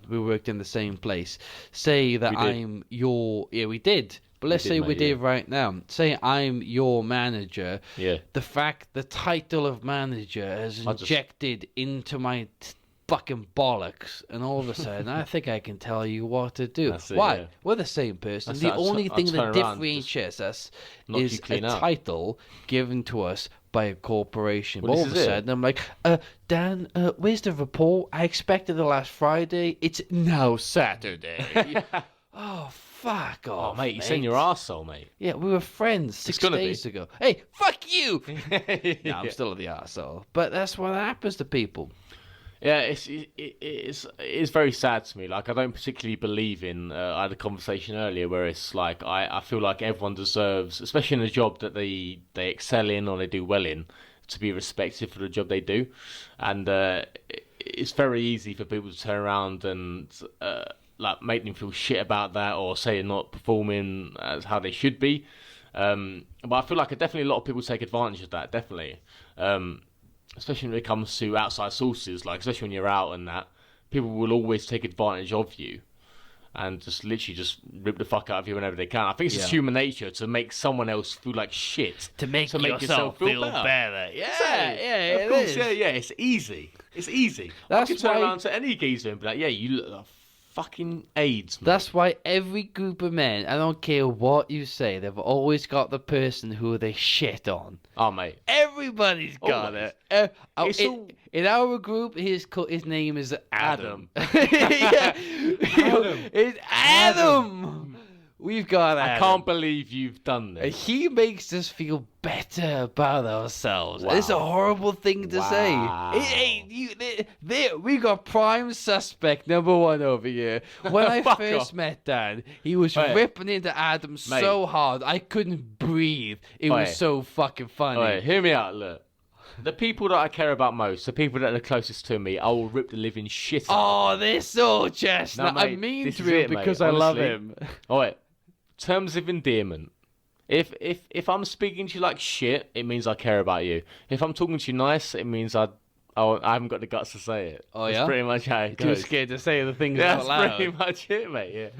we worked in the same place. Say that I'm your, we did. But let's say we did right now. Say I'm your manager. Yeah. The title of manager has injected into my fucking bollocks, and all of a sudden I think I can tell you what to do. Why? Yeah. We're the same person. The only thing that differentiates us is a title given to us by a corporation. Well, all of a sudden I'm like, Dan, where's the report? I expected it last Friday. It's now Saturday. Oh, fuck off, mate. You're saying your arsehole, mate. Yeah, we were friends 6 days ago. Hey, fuck you! No, I'm still the arsehole. But that's what happens to people. Yeah, it's very sad to me. Like, I don't particularly believe in... I had a conversation earlier where it's like, I feel like everyone deserves, especially in a job that they excel in or they do well in, to be respected for the job they do. And it's very easy for people to turn around and... like make them feel shit about that or say they're not performing as how they should be. But I feel like definitely a lot of people take advantage of that, definitely. Especially when it comes to outside sources, like especially when you're out and that, people will always take advantage of you and just literally just rip the fuck out of you whenever they can. I think it's just human nature to make someone else feel like shit. To make yourself feel better. Yeah, of course, yeah, it's easy. It's easy. I can turn around to any geezer and be like, yeah, you look like fucking AIDS, man. That's why every group of men, I don't care what you say, they've always got the person who they shit on. Oh, mate. Everybody's got it. In our group, his name is Adam. It's Adam. We've got Adam. I can't believe you've done this. He makes us feel better about ourselves. Wow. It's a horrible thing to say. We got prime suspect number one over here. When I first met Dan, he was ripping into Adam so hard I couldn't breathe. It was so fucking funny. Hear me out, look. The people that I care about most, the people that are closest to me, I will rip the living shit out. Oh, they're so chestnut. I mean to him because I love him. Terms of endearment. If I'm speaking to you like shit, it means I care about you. If I'm talking to you nice, it means I haven't got the guts to say it. Oh, That's pretty much how it goes. Too scared to say the things out loud. That's pretty much it, mate.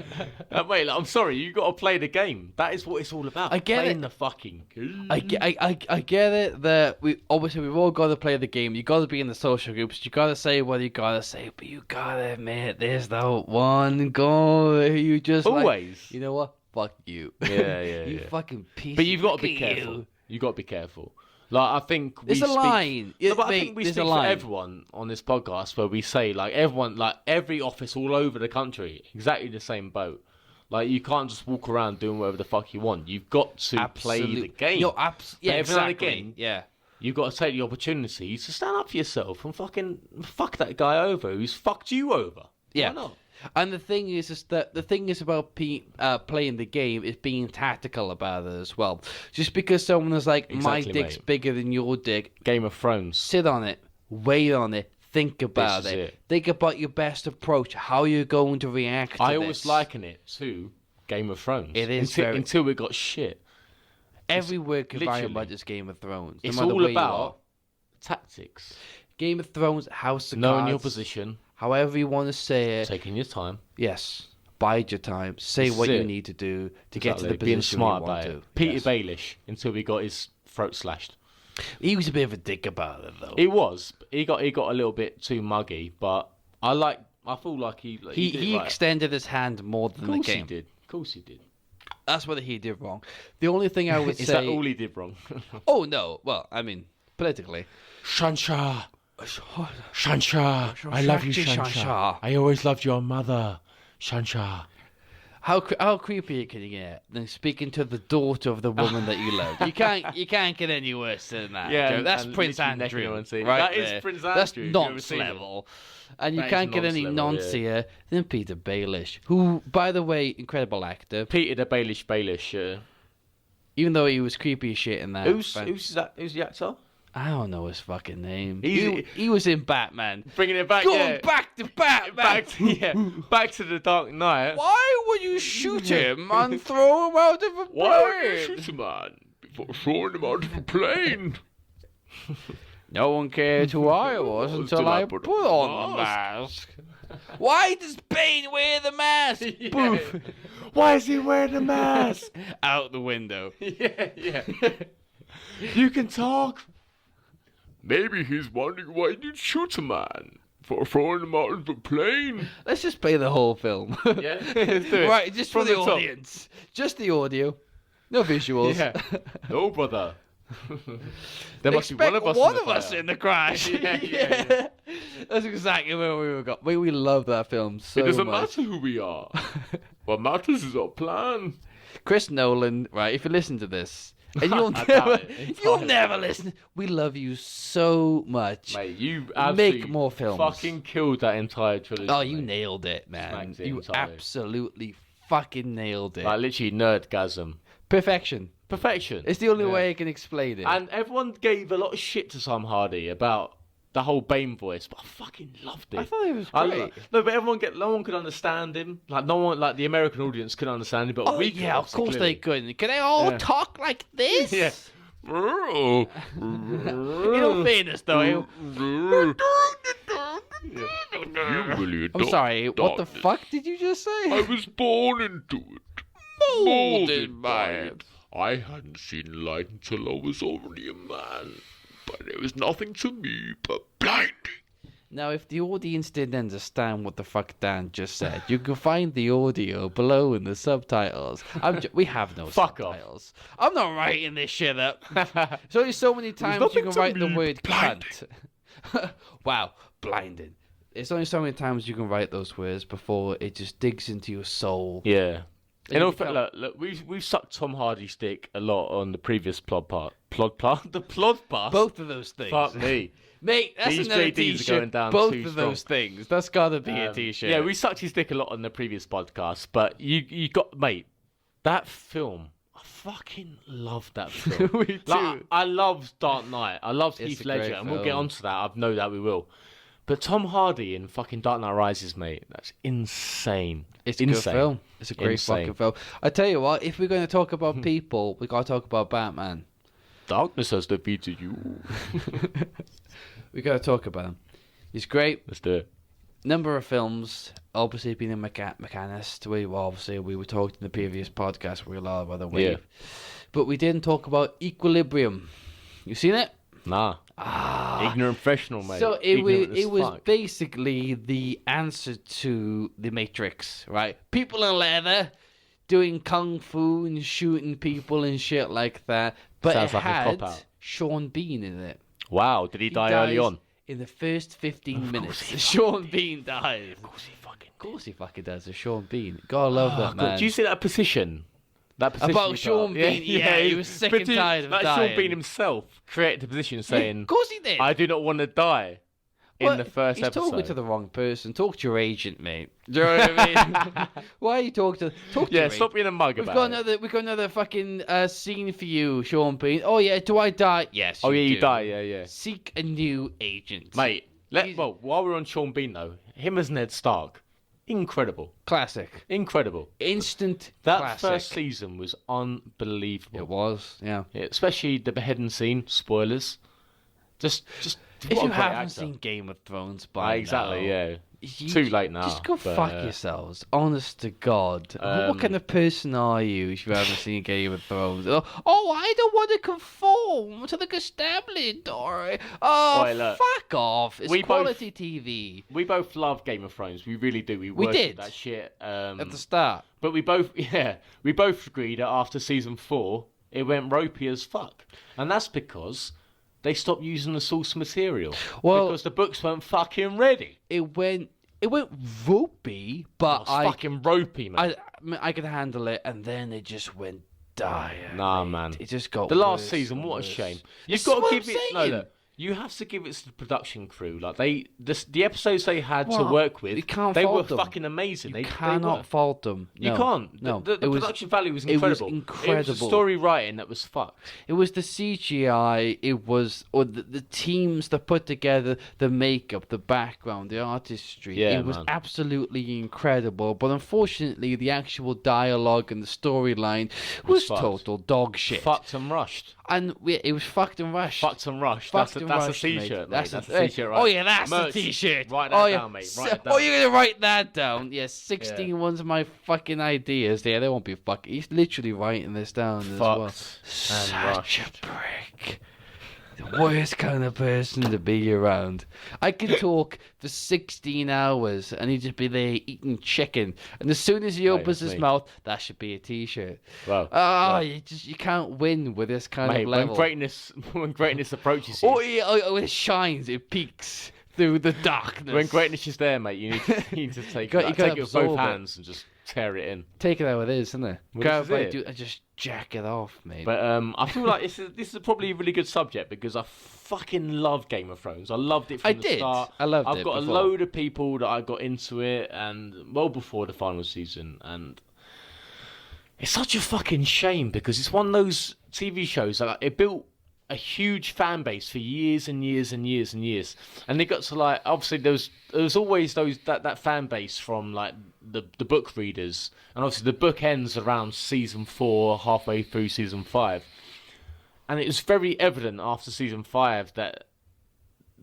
Yeah. Mate, I'm sorry. You got to play the game. That is what it's all about. I get Playing it. the fucking game. I get it that we've all got to play the game. You got to be in the social groups. You got to say what you got to say, but you got to admit there's that one goal you just always. You know what? fuck you. Yeah, You fucking piece. But you've got to fuck be careful. you. You've got to be careful. Like, I think There's a line. No, but I Mate, think we there's speak a for line. everyone on this podcast where we say, like, everyone, like, every office all over the country, exactly the same boat. Like, you can't just walk around doing whatever the fuck you want. You've got to play the game. Yeah, But every now and exactly. again, Yeah. you've got to take the opportunity to stand up for yourself and fucking fuck that guy over who's fucked you over. Yeah. Why not? And the thing is that the thing is about playing the game is being tactical about it as well. Just because someone is like, my Exactly, dick's mate. bigger than your dick, Game of Thrones. sit on it, wait on it, think about This is it. it. Think about your best approach, how you're going to react to I this. always liken it to Game of Thrones. It is until it got shit. Every word could buy literally- about this Game of Thrones. It's no matter all where you about are. tactics. Game of Thrones, House of Knowing Cards, your position, however you want to say it. taking your time. Yes, bide your time. Say This is what you it. need to do to get to the Exactly. Being position smart you want about to. it. Peter Yes. Baelish until he got his throat slashed. He was a bit of a dick about it, though. He was. He got a little bit too muggy, but I feel like he did He it right. extended his hand more than Of the course he game. did. Of course he did. That's what he did wrong. The only thing I would Is say. that all he did wrong? Oh no! Well, I mean, politically. Shansha, Shansha, I love you, Shansha. I always loved your mother, Shansha. How creepy can you get than speaking to the daughter of the woman that you love? You can't get any worse than that. Yeah, Joe. That's and Prince literally necking Andrew, her on scene. right That is there. Prince That's Andrew, if you've ever nonce seen him. level, and you That is can't get nonce any level, noncier than Peter Baelish, who, by the way, incredible actor. Peter the Baelish. Even though he was creepy as shit in that. Who's that? Who's the actor? I don't know his fucking name. He's- He was in Batman. Bringing it back. Going back to Batman. Back to the Dark Knight. Why would you shoot him and throw him out of a plane? Why would you shoot a man before throwing him out of a plane? No one cared who I was until I put on the mask. Why does Bane wear the mask? Boof. Why is he wearing a mask? Out the window. yeah. You can talk. Maybe he's wondering why you'd shoot a man for throwing him out of a plane. Let's just play the whole film. Yeah, let's do it. Right, just for From the the top. audience. Just the audio. No visuals. Yeah. No, brother. There must be one Expect of us. one in the of us fire. in the crash. Yeah. That's exactly where we were got. We love that film so It doesn't much. matter who we are. What matters is our plan. Chris Nolan, right? If you listen to this, and you'll I doubt never, it you'll entirely. never listen. We love you so much. Mate, you absolutely Make more films. fucking killed that entire trilogy. Oh, you mate. nailed it, man. Smacked it You entirely. absolutely fucking nailed it. Like, literally nerdgasm. Perfection. Perfection. It's the only Yeah. way I can explain it. And everyone gave a lot of shit to Tom Hardy about the whole Bane voice, but I fucking loved it. I thought it was I great. no, but no one could understand him. Like no one, like the American audience could understand him, but Oh we could. yeah, of course clearly. they couldn't. Can they all Yeah. talk like this? Yeah. In all fairness, though, I'm sorry. What the fuck did you just say? I was born into it. Molded by it. I hadn't seen light until I was already a man. But it was nothing to me but blinding. Now, if the audience didn't understand what the fuck Dan just said, you can find the audio below in the subtitles. We have no Fuck off. subtitles. I'm not writing this shit up. There's only so many times you nothing can to write the me word but cunt. Wow, blinded. There's only so many times you can write those words before it just digs into your soul. Yeah. And In all you fact, can't- look, we've sucked Tom Hardy's dick a lot on the previous plod part. The plod part? Both of those things. Fuck me. Mate, that's These another JDs are t-shirt. going down Both too of those things. That's gotta be a t-shirt. Yeah, we sucked his dick a lot on the previous podcast, but you got, mate, that film, I fucking love that film. We do. Like, I love Dark Knight. I love It's Heath a great Ledger, and we'll get film. onto that. I know that we will. But Tom Hardy in fucking Dark Knight Rises, mate, that's insane. It's a insane. good film. It's a great Insane. fucking film. I tell you what, if we're going to talk about people, we got to talk about Batman. Darkness has defeated you. We got to talk about him. He's great. Let's do it. Number of films. Obviously, being a mechanist. We were talking in the previous podcast. We were all about the wave, but we didn't talk about Equilibrium. You seen it? Nah. Ignorant professional, mate. So Ignorant as it was fuck. basically the answer to the Matrix, right? People in leather doing kung fu and shooting people and shit like that. But Sounds it like a had cop-out. Sean Bean in it. Wow, did he die early dies on? In the first 15 minutes. Sean Bean dies. Of course he fucking. Of course he fucking does. It's Sean Bean. Gotta love that, man. Do you see that petition? That petition About he put Sean up? Bean? Yeah, he was sick and tired of like dying. Sean Bean himself created a petition saying, Of course he did. "I do not want to die." In the first he's episode. talking to the wrong person. Talk to your agent, mate. Do you know what I mean? Why are you talking to your stop agent? being a mug We've about got it. We've got another fucking scene for you, Sean Bean. Oh yeah, do I die? Yes. Oh yeah, you do. die. Yeah. Seek a new agent, Mate, well, while we're on Sean Bean though, him as Ned Stark, incredible, Classic. incredible. Instant. That classic. first season was unbelievable. It was. Yeah. Yeah, especially the beheading scene. Spoilers. Just. If what a you great haven't actor. seen Game of Thrones by exactly, now, yeah. you Too late now. Just go but, fuck yourselves. Honest to God. What kind of person are you if you haven't seen Game of Thrones? Oh, I don't want to conform to the establishment. Oh, Oi, look, fuck off. It's we quality TV. We both love Game of Thrones. We really do. We did. worship that shit. At the start. But we both agreed that after season 4, it went ropey as fuck, and that's because they stopped using the source material. Well, because the books weren't fucking ready. It went ropey, but fucking ropey, man. I could handle it, and then it just went dire. Nah, mate. man. It just got the last worse season. and What a worse. shame. That's You've got what to I'm give it. No, saying. look. You have to give it to the production crew. Like the episodes they had to Well, work with, you can't they were fault them. fucking amazing. You They cannot were. fault them. You No, can't. No, The production value was it was incredible. It was incredible. the story writing that was fucked. It was the CGI. It was the teams that put together the makeup, the background, the artistry. Yeah, it was man. absolutely incredible. But unfortunately, the actual dialogue and the storyline was fucked. total dog shit. Fucked and rushed. And it was fucked and rushed. Fucked and rushed. Fucked That's and a rushed, t-shirt, mate. That's a hey, t-shirt, right? Oh yeah, that's Merch. the t-shirt. Write that oh, down, mate. Write it down. Oh, you're gonna write that down? Yeah, 16 ones of my fucking ideas. Yeah, they won't be fucking. He's literally writing this down as well. Fucked and Such rushed. a prick. The worst kind of person to be around. I can talk for 16 hours and he'd just be there eating chicken. And as soon as he opens that's his me. mouth, that should be a t-shirt. Wow. Oh, you can't win with this kind Mate, of level. when greatness approaches you, It shines, it peeks through the darkness. when greatness is there, mate, you need to take You it gotta with absorb both it. hands and just tear it in. Take it how it is, isn't it? Well, Grab this is it, it. and just jack it off, mate. But I feel like this is probably a really good subject because I fucking love Game of Thrones. I loved it from I the did. start. I loved I've it got a before. load of people that I got into it and well before the final season, and it's such a fucking shame because it's one of those TV shows that it built a huge fan base for years and years and years and years, and they got to like obviously there was always that fan base from like the book readers, and obviously the book ends around season 4, halfway through season 5, and it was very evident after season 5 that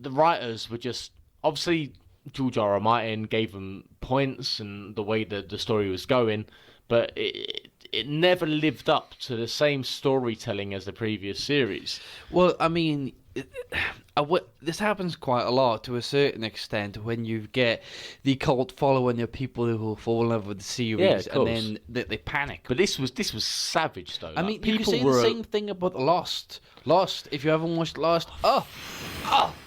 the writers were just obviously George R. R. Martin gave them points and the way that the story was going, but it never lived up to the same storytelling as the previous series. Well, I mean, this happens quite a lot to a certain extent when you get the cult following of people who fall in love with the series, Yeah, of and course. then they panic. But this was savage though. I Like, mean, you people can say were the same thing about Lost. If you haven't watched Lost,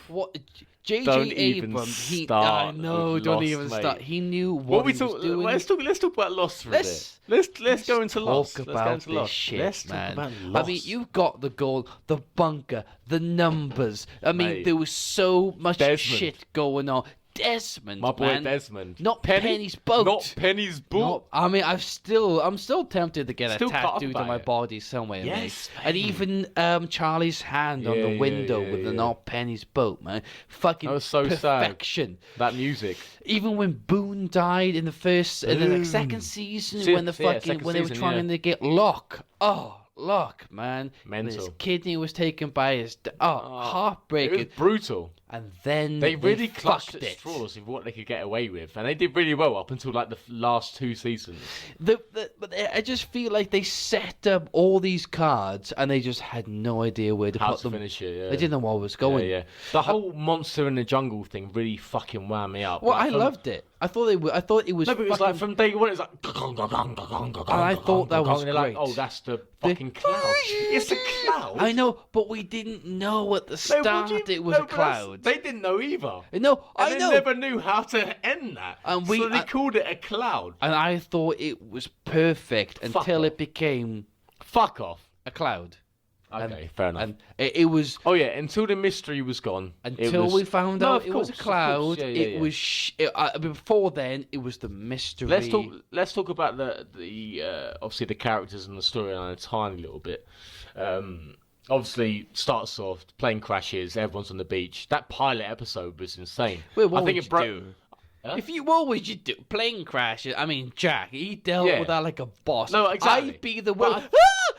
what? Don't J.J. even Abrams, I start know, with don't Lost, even mate. start. He knew What what we he talk? was doing. Let's talk about Lost for a Let's- bit. Let's go into Lost. Talk Let's go about into this Lost. shit, Let's man. talk about I Lost. mean, you've got the goal, the bunker, the numbers. I mean, Mate. there was so much Desmond. shit going on. Desmond, my boy man. Desmond, Not Penny's boat. Not Penny's boat. No, I mean, I'm still tempted to get Still a cut up tattooed on about my it. body somewhere, Yes, mate. And even Charlie's hand on Yeah, the yeah, window yeah, with the yeah. Not Penny's boat, man. Fucking That was so sad. perfection. That music. Even when Boone died in the first, in the like, second season, when the fucking second when they were season, trying to get Locke. Oh, Locke, man. When his Mental. kidney was taken by his. Heartbreaking. It was brutal. and then They really clutched fucked at it. straws with what they could get away with, and they did really well up until like the last 2 seasons. But I just feel like they set up all these cards and they just had no idea where to How put to them. finish it, yeah. They didn't know where it was going. Yeah. The whole monster in the jungle thing really fucking wound me up. Well, Like, I loved it. I thought it was. No, but it was like from day one, it was like. And I thought that was they're like, great. oh, that's the fucking cloud. It's a cloud. I know, but we didn't know at the No, start it was a but cloud. They didn't know either. No, I And know. they never knew how to end that. And so they called it a cloud. And I thought it was perfect until off. it became Fuck off. a cloud. Okay, fair enough. And it was Oh yeah, until the mystery was gone. until we found No, out of it was a course, of cloud. course. Yeah, it was before then. It was the mystery. Let's talk about the obviously the characters and the storyline a tiny little bit. Obviously starts off plane crashes, everyone's on the beach. That pilot episode was insane. Wait, what I think would it broke. you do? Huh? What would you do? Plane crashes. I mean, Jack, he dealt Yeah. with that like a boss. No, exactly. I'd be the But one.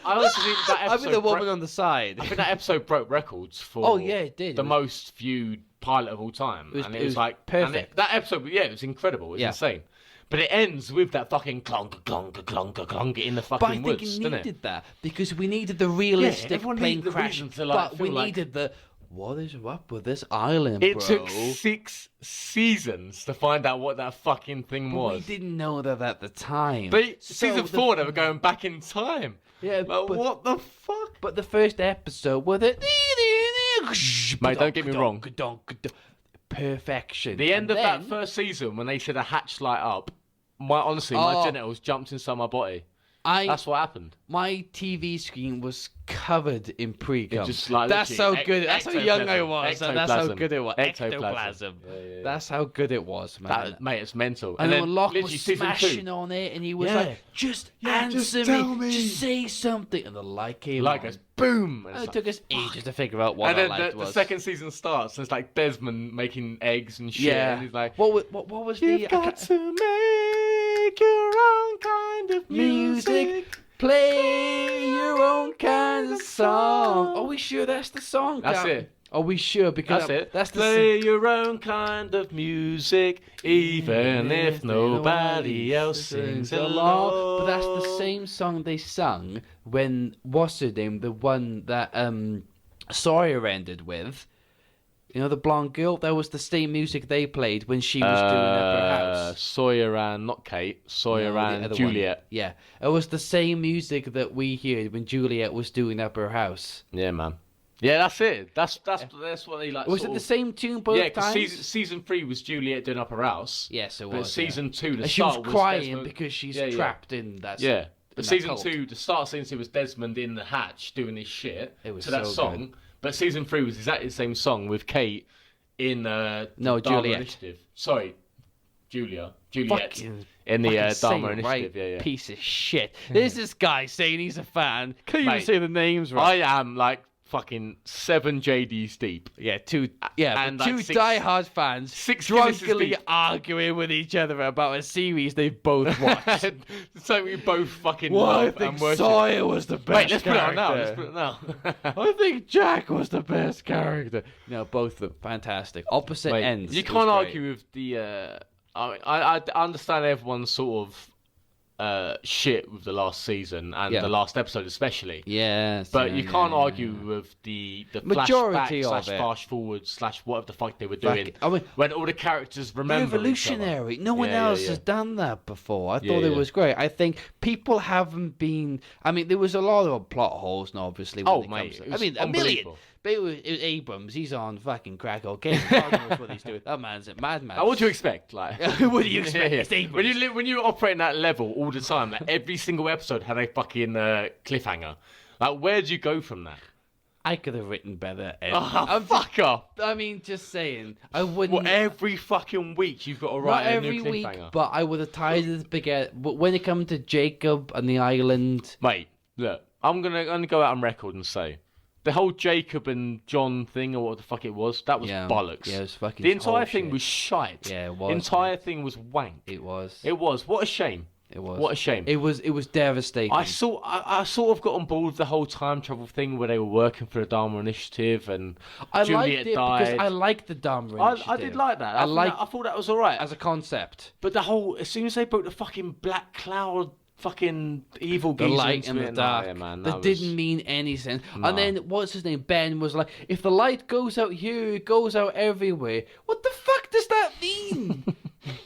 I honestly think that I'd episode. be the woman bro- on the side. I think that episode broke records for. Oh, yeah, it did. The most viewed pilot of all time, It and was it was like perfect. that episode, yeah, it was incredible. It was Yeah. insane. But it ends with that fucking clonk, clonk, clonk, clonk in the But I fucking think woods, it didn't needed it? that because we needed the realistic everyone plane needed the crash. reason to, like, But we feel like- needed the what is up with this island, It bro? took 6 seasons to find out what that fucking thing But was. we didn't know that at the time. Season 4, they were going back in time. Yeah, Like, but what the fuck? but the first episode with it, Mate, don't get me wrong. Perfection. The end And of that then- first season, when they said a hatch light up, my Oh. genitals jumped inside my body. That's what happened. My TV screen was covered in pre-cum. Just like That's how literally good. That's how young I ectoplasm. was. And that's how Ectoplasm. good it was. Ectoplasm. Ectoplasm. Yeah. That's how good it was, man. Mate, it's mental. and then then Locke literally was season smashing 2, on it, and he was Yeah. like, "Just answer just tell me." just say something." And the light came like on. goes boom. And And it's it took us ages to figure out what and that then light the was. second season starts, and it's like Desmond making eggs and shit. yeah. And he's like, what was the "You've got to make your own kind of music. Play your own kind of song. Are we sure that's the song? That's Captain? it. Are we sure? Because That's it. That's the Play your own kind of music, even if nobody else sings along." But that's the same song they sung when what's her name, the one that Sawyer ended with. You know, the blonde girl. That was the same music they played when she was doing Upper House. Sawyer and not Kate. Sawyer No, the and other Juliet. one. Yeah, it was the same music that we heard when Juliet was doing Upper House. Yeah, man. Yeah, that's it. That's what they like. Was sort it the of- same tune both Yeah, because times? season 3 was Juliet doing Upper House. Yes, it But was. season 2, the and she was start crying Desmond- because she's Yeah, yeah. trapped in that. Yeah. in But that season cult. 2, the start of season 2 was Desmond in the hatch doing his shit It was to that so song. good. But season 3 was exactly the same song with Kate in No, Dharma Juliet. Initiative. Sorry, Juliet Fucking- in the fucking say Dharma it Initiative. right, Yeah, yeah. piece of shit. There's this guy saying he's a fan. Can't even Mate, say the names right. I am like fucking 7 JDs deep. Yeah, and two like six- diehard fans 6 Guinnesses drunkenly deep. arguing with each other about a series they've both watched. So we both fucking Well, I love think and worship. Sawyer was the best. Wait, let's put it on now. character. Let's put it now. I think Jack was the best character. No, both of them fantastic. Opposite Mate, ends. you It can't was great. argue with the. I understand everyone's sort of shit with the last season and Yeah. the last episode especially. Yes, But yeah, you can't yeah, argue yeah. with the Majority flashback of slash it. fast forward slash whatever the fuck they were Like, doing. I mean, when all the characters remember revolutionary. each other. No one Yeah, else yeah, has yeah. done that before. I Yeah, thought it yeah. was great. I think people haven't been. I mean, there was a lot of plot holes, and obviously. When Oh, it mate, comes to- it I was mean, a million. unbelievable. But it was Abrams. He's on fucking crack cocaine. God knows what he's doing. That man's a madman. What do you expect? Like, What do you expect? Yeah, yeah. It's Abrams. When you operate that level all the time, like every single episode had a fucking cliffhanger. Like, where do you go from that? I could have written better. Oh, fuck off! I mean, just saying. I wouldn't. Well, every fucking week you've got to Not write a every new week, cliffhanger. but I would have tied it together. But when it comes to Jacob and the island, Mate, look, I'm gonna go out on record and say the whole Jacob and John thing, or what the fuck it was, that was bollocks. Yeah, it was fucking. The entire thing bullshit. was shite. Yeah, it was, The entire thing was wank. It was. It was. What a shame. It was. What a shame. It was devastating. I sort of got on board with the whole time travel thing where they were working for the Dharma Initiative and I Juliet liked it died. because I liked the Dharma I Initiative. did like that. I thought that was alright. as a concept. But the whole, as soon as they broke the fucking black cloud, fucking evil The geezer light into and it, the dark. yeah, man, that was... didn't mean any sense. No. And then what's his name? Ben was like, if the light goes out here, it goes out everywhere. What the fuck does that mean?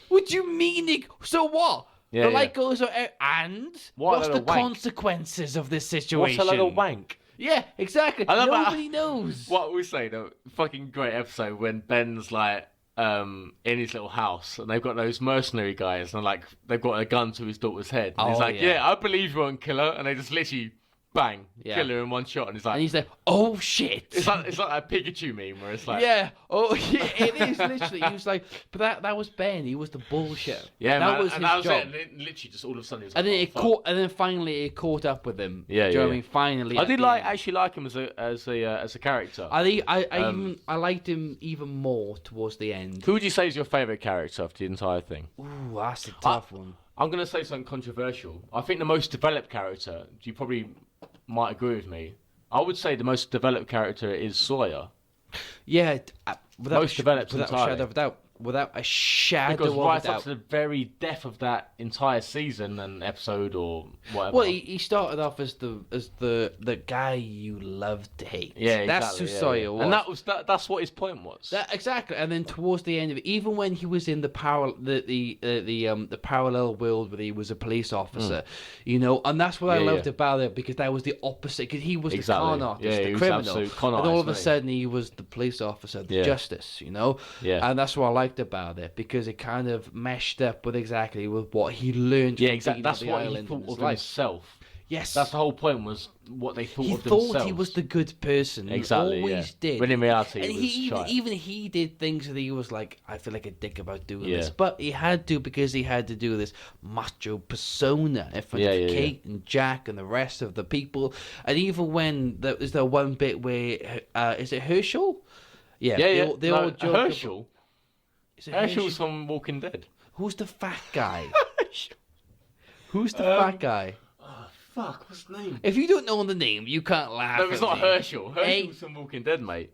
What do you mean? So what? Yeah, the light goes out, and what's the wank? consequences of this What's situation? a load of wank? Yeah, exactly. I love Nobody knows. What we say, the fucking great episode when Ben's like in his little house and they've got those mercenary guys and like they've got a gun to his daughter's head. And he's Oh, like, yeah. yeah, I believe you won't kill her, and they just literally bang, Yeah. kill her in one shot, and he's like, And he's like, oh shit. it's like that Pikachu meme where it's like, Yeah. Oh, yeah, it is literally. He was like, but that was Ben. He was the bullshit. yeah, that man, was and his that was job. it. And it literally just all of a sudden, it was like, And then oh, it fuck. caught, and then finally it caught up with him. Yeah, Do you know what yeah. I mean? Finally, I at did the like end. actually like him as a character. I liked him even more towards the end. Who would you say is your favourite character of the entire thing? Ooh, that's a tough one. I'm going to say something controversial. I think the most developed character, you probably might agree with me, I would say the most developed character is Sawyer. Yeah, without Most developed without a entirely. shadow of a doubt. Without a shadow Because of right a up to doubt. the very death of that entire season and episode or whatever. Well, he started off as the guy you love to hate. yeah, That's exactly, who yeah, Sawyer yeah. was. And that's what his point was. Exactly, and then towards the end of it, even when he was in the parallel world where he was a police officer, you know, and that's what I Yeah, loved yeah. about it because that was the opposite. Because he was Exactly. the con artist, Yeah, he the was criminal, absolute con and all artist, of a wasn't he? sudden he was the police officer, the Yeah. justice, you know. Yeah. And that's what I liked about it because it kind of meshed up with exactly with what he learned. Yeah, from exactly. being That's on the what he island in thought his of life. himself. Yes, That's the whole point, was what they thought he of thought themselves. he was the good person. Exactly, always yeah. did. When in reality, and he was shite. even he did things that he was like, I feel like a dick about doing Yeah. this, but he had to because he had to do this macho persona in front Yeah, of yeah, Kate and Jack and the rest of the people. And even when there was the one bit where is it Herschel? Yeah, Yeah, they no, all joke about- Herschel. Is it Herschel's from Walking Dead. Who's the fat guy? Who's the fat guy? Fuck, what's his name? If you don't know the name, you can't laugh. No, it's at not me. Herschel. Hey. Herschel's from Walking Dead, mate.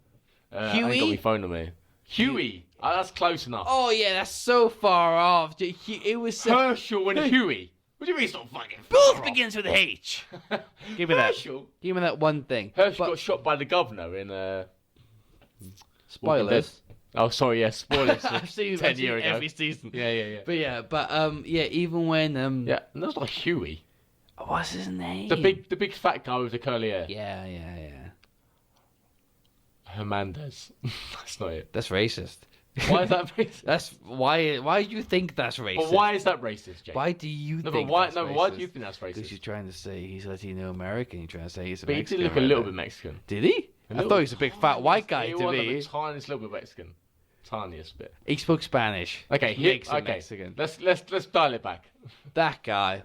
I ain't Huey? got my phone on me. Huey. That's close enough. Oh yeah, that's so far off. It was so... Herschel and Huey. What do you mean it's not fucking Both far begins with a H. off? Give me that. Herschel. Give me that one thing. Herschel But- got shot by the governor in spoilers. Oh, sorry, yeah, spoilers. I've seen 10 years ago. every season. Yeah. But yeah, even when Yeah, and that's not Huey. what's his name? The big fat guy with the curly hair. Yeah. Hernandez. That's not it. That's racist. Why is that racist? That's why do you think that's racist? But why is that racist, Jake? Why do you No, think but why? that's No, but why do racist? you think that's Because racist? you're trying to say he's Latino American. You're trying to say he's a But he Mexican. did look a right little there. bit Mexican. Did he? I thought he was a big fat white guy He to was me. a tiniest little bit Mexican. Tiniest bit. He spoke Spanish. Okay, Makes him okay. Mexican. Let's dial it back. That guy.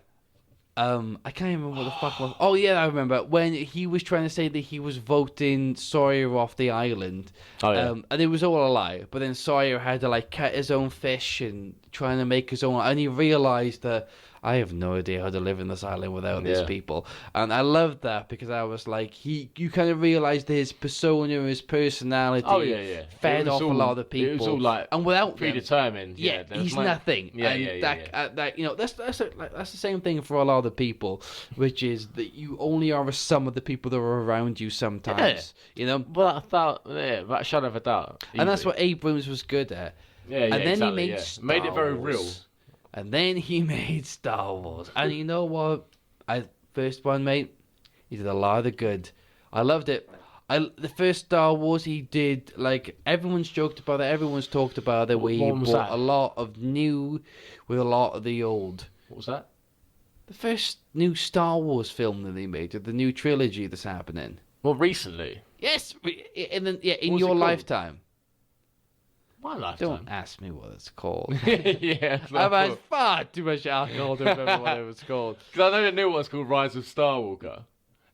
I can't even remember what the fuck was. Oh yeah, I remember when he was trying to say that he was voting Sawyer off the island. Oh, yeah. And it was all a lie. But then Sawyer had to like cut his own fish and trying to make his own. And he realized that I have no idea how to live in this island without these Yeah. people. And I loved that because I was like, you kind of realized his persona, his personality. Oh, yeah. Fed It was off a all- lot of the people. It was all like and without them, predetermined. yeah, there was he's no- nothing. Yeah, and yeah. that you know, that's the same thing for a lot of the people, which is that you only are a sum of the people that are around you sometimes. You know, That shadow of a doubt. and that's easily. what Abrams was good at. Yeah, and then exactly, he made yeah. Star Made it very Wars. real. And then he made Star Wars. And you know what? First one, mate, he did a lot of the good. I loved it. The first Star Wars he did, like, everyone's joked about it, everyone's talked about it, where he What one was brought that? a lot of new with a lot of the old. What was that? The first new Star Wars film that they made, the new trilogy that's happening. Well, recently. Yes, in What's your it called? lifetime. My lifetime. Don't ask me what it's called. Yeah. I've had far too much alcohol to remember what it was called. Because I know the new one's called Rise of Skywalker.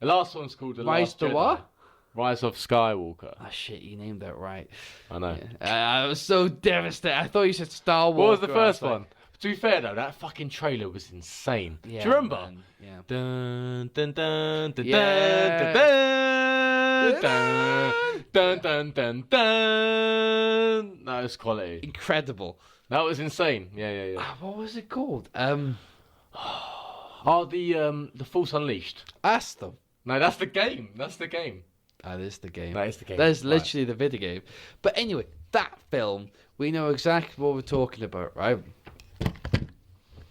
The last one's called The Rise Last to Jedi. what? Rise of Skywalker. Ah, shit, you named that right. I know. I was so devastated. I thought you said Star Wars. What was the first one? To be fair though, that fucking trailer was insane. Yeah, Do you remember? man, yeah. Dun dun dun dun Yeah. dun dun dun dun dun dun. That was quality. Incredible. That was insane. Yeah. What was it called? Oh, the Force Unleashed. That's the. No, that's the game. That's the game. That is the game. That is the game. That's literally the video game. But anyway, that film, we know exactly what we're talking about, right?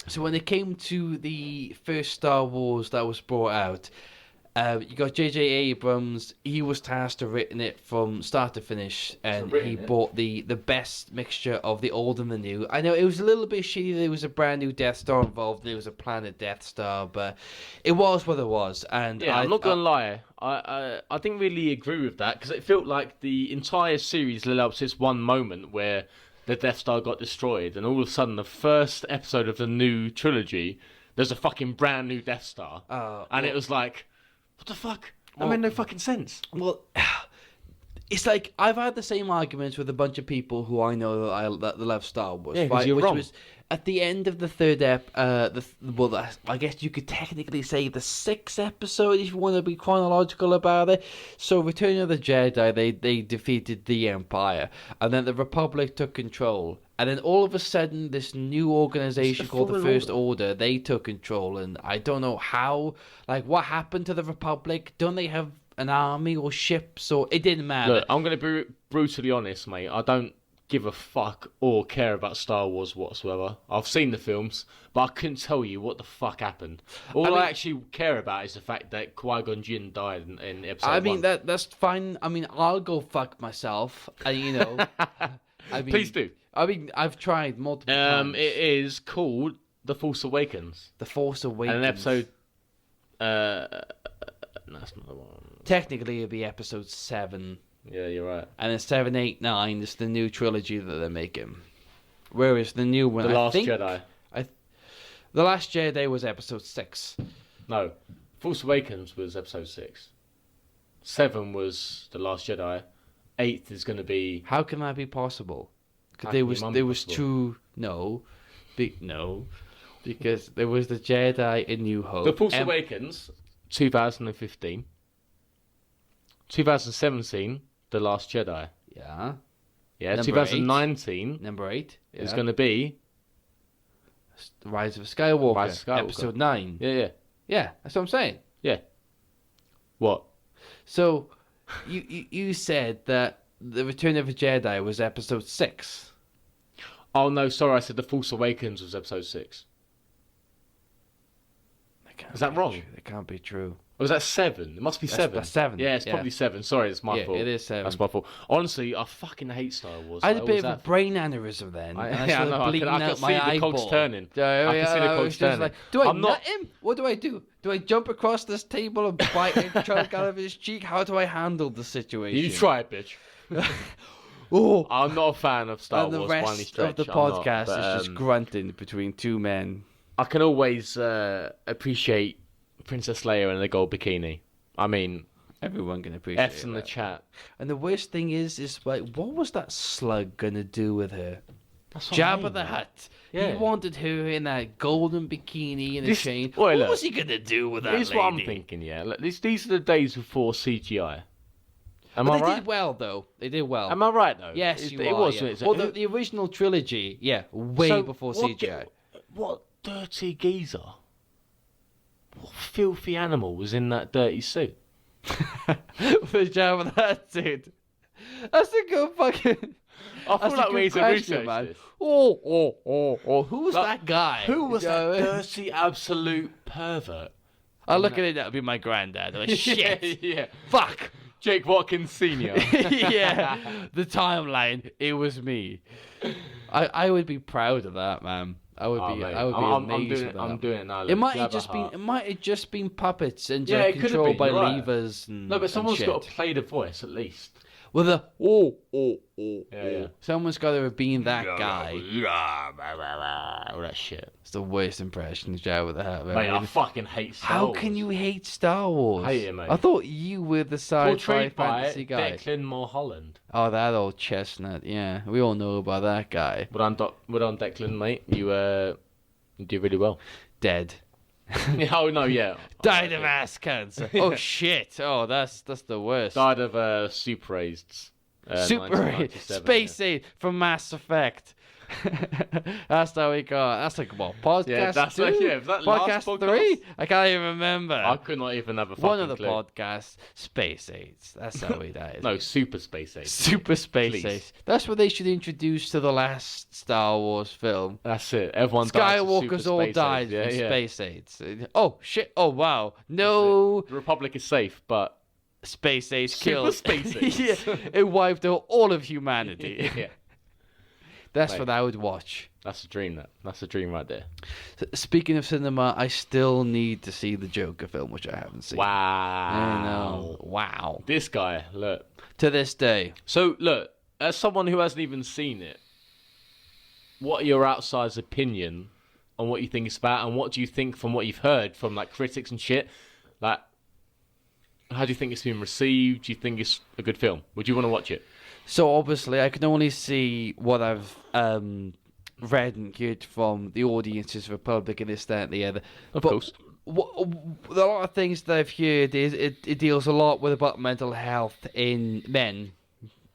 So when it came to the first Star Wars that was brought out, you got J.J. Abrams. He was tasked to written it from start to finish, and he brought the best mixture of the old and the new. I know it was a little bit shitty. There was a brand new Death Star involved. There was a planet Death Star, but it was what it was. And yeah, I'm not gonna lie. I didn't really agree with that because it felt like the entire series led up to this one moment where the Death Star got destroyed, and all of a sudden, the first episode of the new trilogy, there's a fucking brand new Death Star, and it was like, what the fuck? That made no fucking sense. Well, it's like I've had the same arguments with a bunch of people who I know that love Star Wars. Yeah, 'cause right? you're Which wrong. was at the end of the third I guess you could technically say the sixth episode if you want to be chronological about it. So, Return of the Jedi, they defeated the Empire, and then the Republic took control. And then all of a sudden, this new organization called the First Order, they took control, and I don't know how. Like, what happened to the Republic? Don't they have an army or ships? Or it didn't matter. Look, I'm going to be brutally honest, mate. I don't give a fuck or care about Star Wars whatsoever. I've seen the films, but I couldn't tell you what the fuck happened. All I actually care about is the fact that Qui-Gon Jinn died in episode 1. I mean, that's fine. I mean, I'll go fuck myself. You know. I mean, Please do. I mean, I've tried multiple times. It is called The Force Awakens. The Force Awakens. And an episode... no, that's not the one. Technically, it'd be episode 7. Yeah, you're right. And then 7, 8, 9 is the new trilogy that they're making. Whereas the new one, The Last Jedi. The Last Jedi was episode 6. No. Force Awakens was episode 6. 7 was The Last Jedi. 8th is going to be... How can that be possible? How Because can there it was be two... No. Because there was the Jedi in New Hope. The Force Awakens, 2015. 2017, The Last Jedi. Yeah. Yeah, Number 2019 Number 8. is going to be... The Rise of Skywalker. Rise of Skywalker. Episode 9. Yeah. Yeah, that's what I'm saying. Yeah. What? So, you said that The Return of the Jedi was episode 6. Oh, no, sorry, I said The Force Awakens was episode 6. Is that wrong? That can't be true. Or was that 7? It must be 7. That's 7. Yeah, it's probably 7. Sorry, it's my Yeah, fault. it is 7. That's my fault. Honestly, I fucking hate Star Wars. I had a Like, bit what of a was brain aneurysm then. I and know, I bleeding can out see my the eyeball. cogs turning. Yeah, I can see the I cogs was just turning. like, do I I'm nut not- him? What do I do? Do I jump across this table and bite a chunk out of his cheek? How do I handle the situation? You try it, bitch. Oh, I'm not a fan of Star and the Wars by any rest stretch. of the I'm not, podcast but, is just grunting between two men. I can always appreciate Princess Leia in the gold bikini. I mean, Everyone can appreciate F's in the that. chat. And the worst thing is like, what was that slug gonna do with her? That's what I Jabba mean, the man. Hutt. Yeah. He wanted her in that golden bikini and a This- chain. Oi, What look. was he gonna do with that Here's lady? what I'm thinking, yeah. Look, these are the days before CGI. Am But I they right? did well, though. They did well. Am I right, though? Yes, it, you it are. was. Yeah. It's- Well, the original trilogy, yeah, way So, before what CGI. What dirty geezer? What filthy animal was in that dirty suit? For Jabba the Hutt, dude. That's a good fucking. I That's feel like a we good need to question, research man. this. Oh. Who was Like, that guy? Who was You know that what I mean? dirty, absolute pervert? I'll look at it. That'll be my granddad. Oh, shit. yeah. Fuck. Jake Watkins Sr. Yeah. The timeline. It was me. I would be proud of that, man. I would be. mate, I would be I'm amazed doing, with that. I'm doing it now. It look, might have Jabba just been. Hutt. It might have just been puppets and Yeah, just it could have controlled been, by you're right. levers and. No, but someone's and got shit. to play the voice at least. with a Yeah. Someone's got to have been that guy. All that shit. It's the worst impression you ever have. Mate, I fucking hate Star How Wars. can you hate Star Wars? Hate it, mate. I thought you were the sci-fi Portrayed by fantasy guy. Declan Mulholland. Oh, that old chestnut. Yeah, we all know about that guy. Well done, Declan, mate. You do really well. Dead. Oh no, yeah. Died of ass cancer. Oh shit. Oh, that's the worst. Died of super AIDS. Super 1997, Space Aid from Mass Effect. That's how we got. That's like what podcast? Yeah, that's 2? like, yeah, was that last podcast podcast? 3. I can't even remember. I could not even have a fucking One of the clue. podcasts, Space AIDS. That's how we died. No, Super Space AIDS. Super Space Please. AIDS. That's what they should introduce to the last Star Wars film. That's it. Everyone dies of Skywalkers Super all Space died AIDS. from Yeah. Space AIDS. Oh shit! Oh wow! No, The Republic is safe, but Space AIDS Super killed. Space AIDS. Yeah, it wiped out all of humanity. yeah, That's Mate. what I would watch. that's a dream. That's a dream right there. Speaking of cinema, I still need to see the Joker film, which I haven't seen. Wow. I know. Wow. This guy, look. To this day, So look, as someone who hasn't even seen it, what are your outside's opinion on what you think it's about, and what do you think from what you've heard from like critics and shit? Like, how do you think it's been received? Do you think it's a good film? Would you want to watch it? so obviously I can only see what I've read and heard from the audiences, Republic, and this, that, and the other. Of But course. A lot of things that I've heard is it deals a lot with about mental health in men,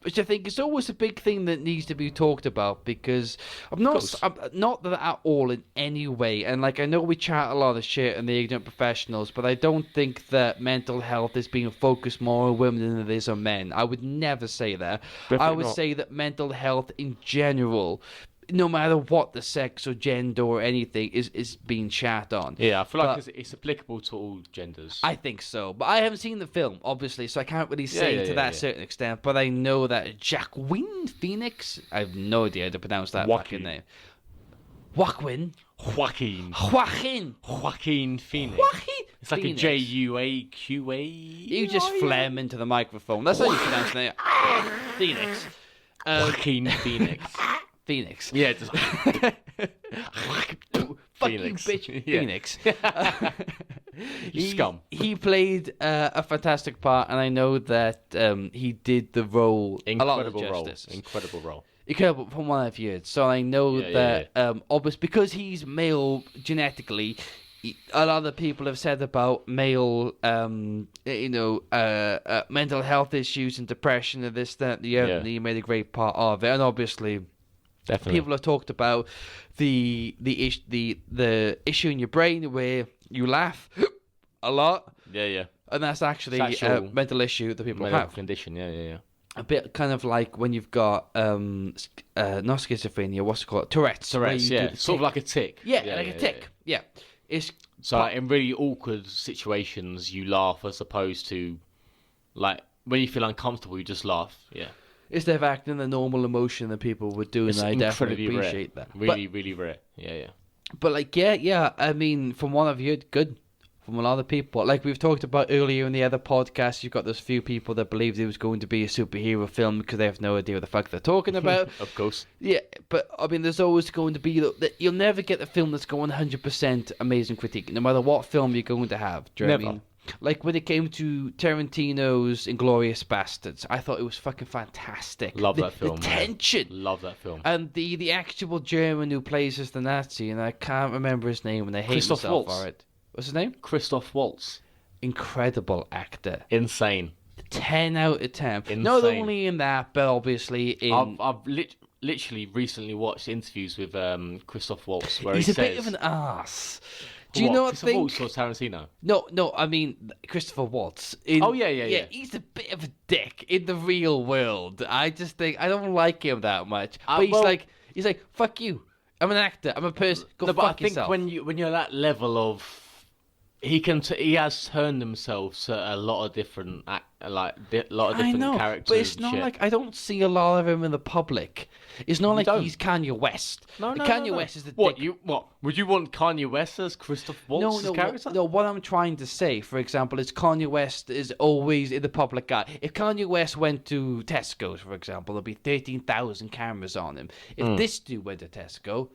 which I think is always a big thing that needs to be talked about, because I'm not that at all in any way, and like I know we chat a lot of shit and the ignorant professionals, but I don't think that mental health is being focused more on women than it is on men. I would never say that. I would not. say that mental health in general, no matter what the sex or gender or anything, is being chat on. Yeah, I feel like But- it's applicable to all genders. I think so, but I haven't seen the film, obviously, so I can't really say to that certain extent. But I know that Joaquin Phoenix, I have no idea how to pronounce that fucking name. Joaquin Joaquin Phoenix. It's like Phoenix. a Juaqua. You just phlegm into the microphone. That's how you pronounce it. Phoenix. Joaquin Phoenix. Phoenix. Yeah, just Fuck Phoenix. you, bitch. Yeah. Phoenix. You scum. He played a fantastic part, and I know that he did the role a lot of justice. Incredible role. Incredible from what I've heard. So I know that obviously because he's male genetically, a lot of people have said about male, mental health issues and depression and this, that, and the other. And he made a great part of it, and obviously. Definitely. People have talked about the issue in your brain where you laugh a lot, Yeah. and that's actually It's a actual mental issue that people Medical have. condition. Yeah. A bit kind of like when you've got not schizophrenia, what's it called? Tourette's. where Tourette's, you do yeah. the Sort of tick. like a tick. Yeah, like a tick. Yeah. It's So like, in really awkward situations, you laugh as opposed to like when you feel uncomfortable, you just laugh. Yeah. instead of acting the normal emotion that people would do, and It's I definitely incredibly appreciate rare. that. Really rare. Yeah. But like, yeah. I mean, from what I've heard, good from a lot of people. Like we've talked about earlier in the other podcast, you've got those few people that believed it was going to be a superhero film because they have no idea what the fuck they're talking about. Of course. Yeah, but I mean, there's always going to be you'll never get the film that's going 100% amazing critique, no matter what film you're going to have. Do you know what I Never. mean? Like when it came to Tarantino's Inglourious Bastards, I thought it was fucking fantastic. Love that film. The man. tension. Love that film. And the actual German who plays as the Nazi, and I can't remember his name, and I hate Christoph myself Waltz. for it. What's his name? Christoph Waltz. Incredible actor. Insane. 10 out of 10. Insane. Not only in that, but obviously in... I've literally recently watched interviews with Christoph Waltz where he's he a says... bit of an ass. Do you not Christoph think... Waltz or Tarantino? No, I mean Christopher Waltz. Oh, yeah. He's a bit of a dick in the real world. I just think I don't like him that much. But he's like, fuck you. I'm an actor. I'm a person. Go No, but fuck I think yourself. when you're at that level of he has turned himself to a lot of different characters. But it's and not shit. like I don't see a lot of him in the public. It's not like don't? he's Kanye West. No, Kanye West is the what dick. would you want Kanye West as Christoph Waltz's character? No. What I'm trying to say, for example, is Kanye West is always in the public eye. If Kanye West went to Tesco's, for example, there'd be 13,000 cameras on him. If this dude went to Tesco,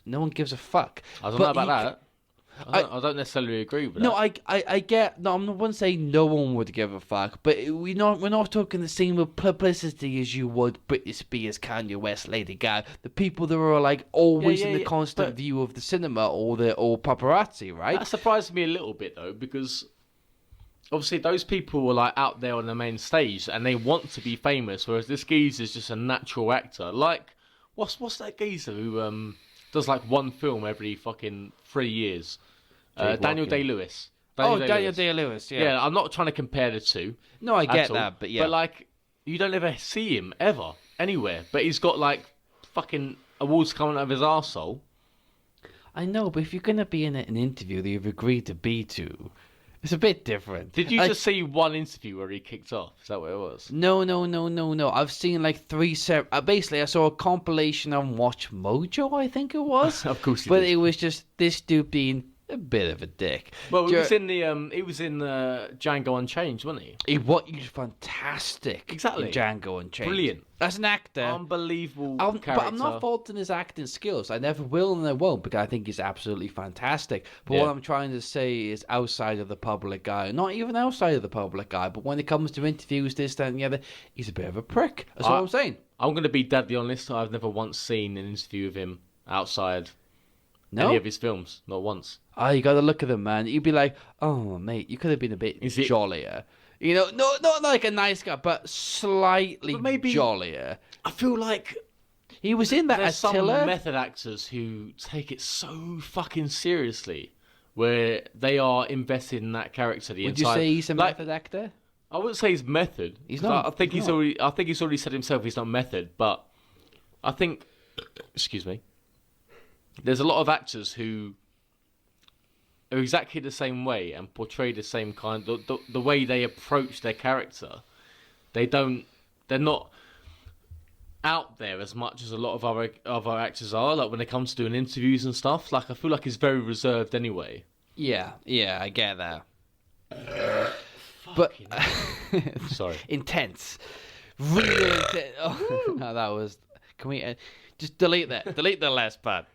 no one gives a fuck. I don't know about that. I don't necessarily agree with that. No, I get. No, I'm not one saying no one would give a fuck, but we're not talking the same with publicity as you would Britney Spears, Kanye West, Lady Gaga, the people that are like always in the constant view of the cinema or paparazzi, right? That surprised me a little bit though, because obviously those people were like out there on the main stage and they want to be famous, whereas this geezer is just a natural actor. Like, what's that geezer who does like one film every fucking 3 years? Daniel Day-Lewis. Daniel Day-Lewis, yeah. Yeah, I'm not trying to compare the two. No, I get all, that, but yeah. But like, you don't ever see him ever anywhere. But he's got like fucking awards coming out of his arsehole. I know, but if you're gonna be in an interview that you've agreed to be to, it's a bit different. Did you just see one interview where he kicked off? Is that what it was? No. I've seen like 3 separate. Basically, I saw a compilation on Watch Mojo, I think it was. Of course, but it was just this dude being a bit of a dick. Well, he was in Django Unchained, wasn't he? He was fantastic. Exactly. In Django Unchained. Brilliant. As an actor. Unbelievable character. But I'm not faulting his acting skills. I never will and I won't, because I think he's absolutely fantastic. But what I'm trying to say is outside of the public eye, not even outside of the public eye, but when it comes to interviews, this, that, and the other, he's a bit of a prick. That's what I'm saying. I'm going to be deadly honest. I've never once seen an interview of him outside No? any of his films. Not once. Oh, you got to look at him, man. You'd be like, oh, mate, you could have been a bit jollier. You know, not like a nice guy, but slightly jollier. I feel like he was in that there's Attila. some method actors who take it so fucking seriously, where they are invested in that character the Would entire. you say he's a method actor? I wouldn't say he's method. He's not. I think he's already said himself he's not method. But I think, excuse me, there's a lot of actors who are exactly the same way and portray the same kind. The way they approach their character, they're not out there as much as a lot of our actors are. Like when it comes to doing interviews and stuff. Like I feel like he's very reserved anyway. Yeah, I get that. But sorry, intense, real intense. Oh, no, that was. Can we just delete that? Delete the last part.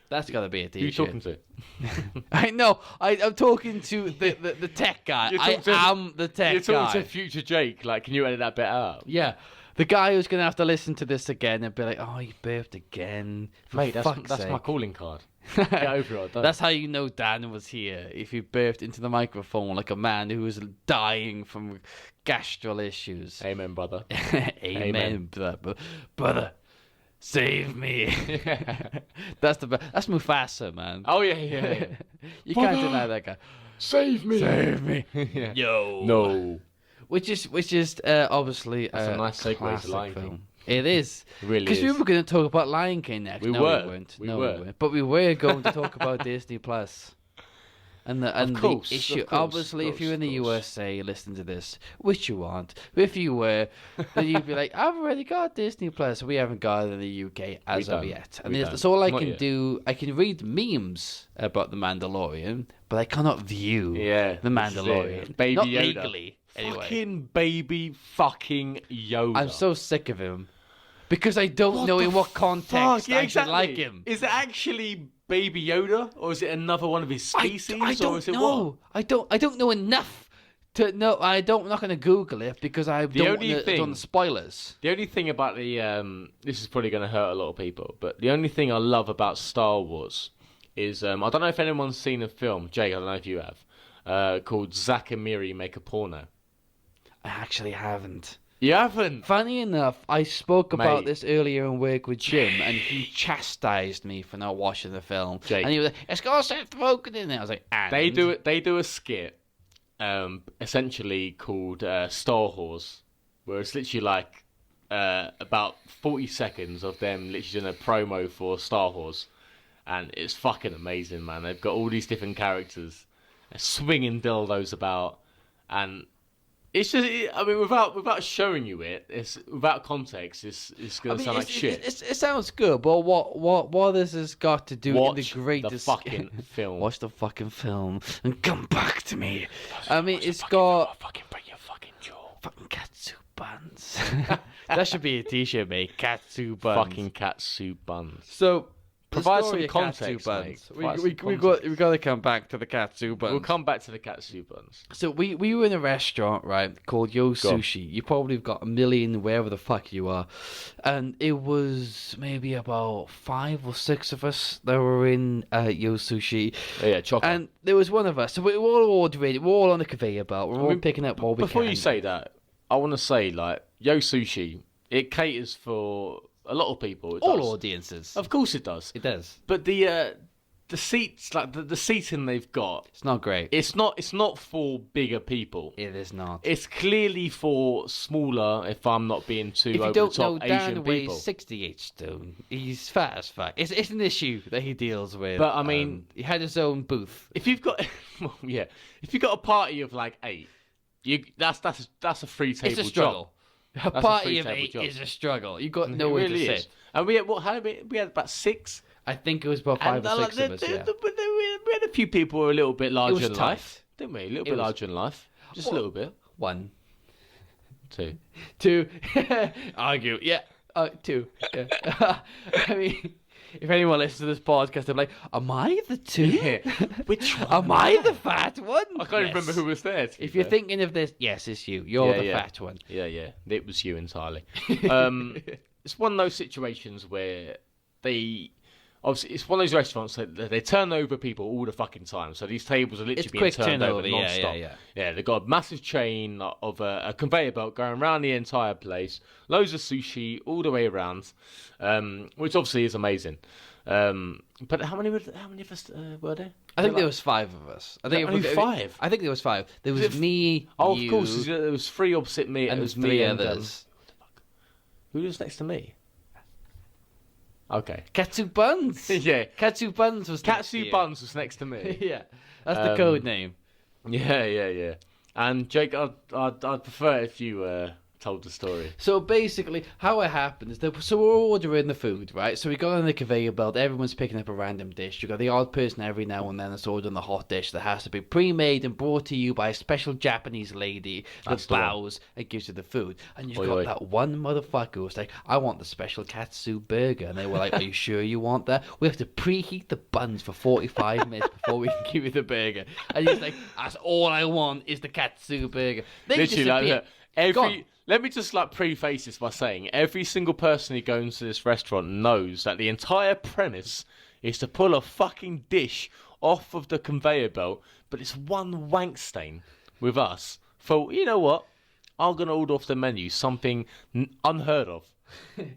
That's got to be a t-shirt. Who are you talking to? I know. I'm talking to the tech guy. I am the tech guy. You're talking to future Jake. Like, can you edit that bit out? Yeah. The guy who's going to have to listen to this again and be like, oh, you birthed again. Mate, that's my calling card. Get over it. That's how you know Dan was here. If you birthed into the microphone like a man who was dying from gastral issues. Amen, brother. Amen, brother. Save me. That's Mufasa, man. Oh, yeah. You can't deny that guy. Save me. Yeah. Yo. No. Which is obviously That's a nice segue to classic Lion film. King. It is. It really Because is. we were going to talk about Lion King next. We No, were. we weren't. We no, were. we weren't. But we were going to talk about Disney Plus. And the issue, obviously, if you're in the USA, listen to this, which you aren't. If you were, then you'd be like, I've already got Disney Plus. We haven't got it in the UK as of yet. And that's all I can do. I can read memes about The Mandalorian, but I cannot view The Mandalorian. Baby Not Yoda. legally, anyway. Fucking baby fucking Yoda. I'm so sick of him. Because I don't know in what context I should like him. Is it actually Baby Yoda, or is it another one of his species? I don't or is it know. what? I don't know enough to know. I'm not going to Google it because I don't want the spoilers. The only thing about the this is probably going to hurt a lot of people, but the only thing I love about Star Wars is I don't know if anyone's seen a film, Jake. I don't know if you have, called Zack and Miri Make a Porno. I actually haven't. You haven't? Funny enough, I spoke about this earlier in work with Jim, and he chastised me for not watching the film. Jake. And he was like, "It's got Seth Rogen in it." I was like, "And?" They do a skit, essentially called Star Wars, where it's literally like about 40 seconds of them literally doing a promo for Star Wars, and it's fucking amazing, man. They've got all these different characters, swinging dildos about, and it's just. I mean, without showing you it, it's without context. It's gonna sound like shit. It sounds good, but what this has got to do in the Watch greatest the fucking film. Watch the fucking film and come back to me. I mean, Watch the it's fucking got film. I'll fucking break your fucking jaw. fucking Katsu Buns. That should be a t-shirt, mate. Katsu Buns. Fucking Katsu Buns. So Provide story some of Katsu context, Buns. mate. We Provide some got to come back to the Katsu Buns. We'll come back to the Katsu Buns. So we were in a restaurant, right, called Yo Sushi. You probably have got a million wherever the fuck you are. And it was maybe about 5 or 6 of us that were in Yo Sushi. Oh, yeah, chocolate. And there was one of us. So we were all ordering. We're all on the conveyor belt. We're all picking up what we can. Before you say that, I want to say, like, Yo Sushi, it caters for a lot of people. It all does. audiences. Of course it does. It does. But the seats, like the seating they've got, It's not great. it's not for bigger people. It is not. It's clearly for smaller, if I'm not being too If you over don't the know, top, Dan Asian weighs people. 68 stone. He's fat as fuck. It's an issue that he deals with. But, I mean- he had his own booth. If you've got, well, yeah, if you've got a party of like 8, that's a free table It's a job. struggle. A a party free of table 8 job. is a struggle. You got It nowhere really to is. sit. And we had about 6. I think it was about 5 or 6 of us. Yeah. But we had a few people who were a little bit larger was than tight. life, didn't we? A little bit was- larger than life, just a little bit. 1, 2. 2. Argue. Yeah. 2. Yeah. I mean, if anyone listens to this podcast, they're like, "Am I the 2? Yeah. Which one? Am I the fat one?" I can't even remember who was there. to be If you're fair. thinking of this, yes, it's you. You're the fat one. Yeah, it was you entirely. It's one of those situations where obviously, it's one of those restaurants that they turn over people all the fucking time. So these tables are literally It's being quick turned over turnover, non-stop. yeah. They've got a massive chain of a conveyor belt going around the entire place. Loads of sushi all the way around, which obviously is amazing. But how many of us were there? I think there was 5 of us. I think only 5? I think there was 5. There was me, Oh, you, of course. There was 3 opposite me. and It was 3 me and others. who was next to me? Okay. Katsu Buns. Yeah. Katsu Buns was next to Katsu you. Buns was next to me. Yeah, that's the code name. Yeah. And Jake, I'd prefer if you told the story. So basically, how it happened is that so we're ordering the food, right? So we go on the conveyor belt. Everyone's picking up a random dish. You got the odd person every now and then that's ordering the hot dish that has to be pre-made and brought to you by a special Japanese lady that That's the one. bows and gives you the food. And you've Oi, got oi. that one motherfucker who's like, "I want the special katsu burger," and they were like, "Are you sure you want that? We have to preheat the buns for 45 minutes before we can give you the burger." And he's like, "That's all I want is the katsu burger." They Literally, like, disappear. look, Gone. let me just like preface this by saying every single person who goes to this restaurant knows that the entire premise is to pull a fucking dish off of the conveyor belt, but it's one wank stain with us. For you know what, I'm gonna order off the menu something unheard of.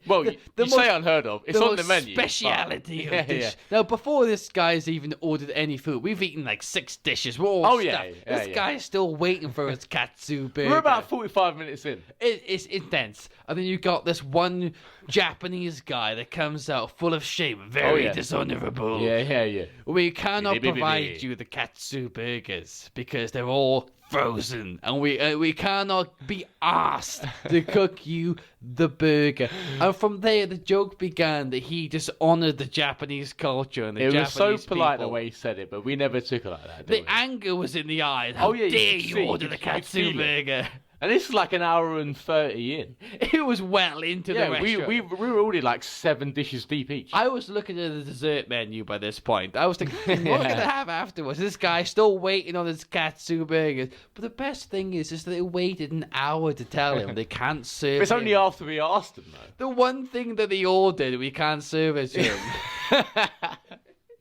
Well, you say unheard of. It's on the menu. Speciality but- of dish. Now, before this guy's even ordered any food, we've eaten like 6 dishes. We're all Oh, yeah, stuffed. yeah, This yeah. guy's still waiting for his katsu burger. We're about 45 minutes in. It's intense. And then you got this one Japanese guy that comes out full of shame, very yeah. dishonorable. Yeah. We cannot Biddy, biddy, provide biddy. you the katsu burgers because they're all frozen, and we cannot be asked to cook you the burger. And from there, the joke began that he dishonored the Japanese culture and the It was Japanese so polite people. the way he said it, but we never took it like that. The Did we? anger was in the eyes. How yeah, you dare could you see, order you the could katsu feel it. burger? And this is like an hour and 30 in. It was well into the Yeah, restaurant. we were already like 7 dishes deep each. I was looking at the dessert menu by this point. I was thinking, what am I going to have afterwards? This guy's still waiting on his katsu burgers. But the best thing is that they waited an hour to tell him they can't serve It's only him. after we asked them though. The one thing that they ordered, we can't serve it to him.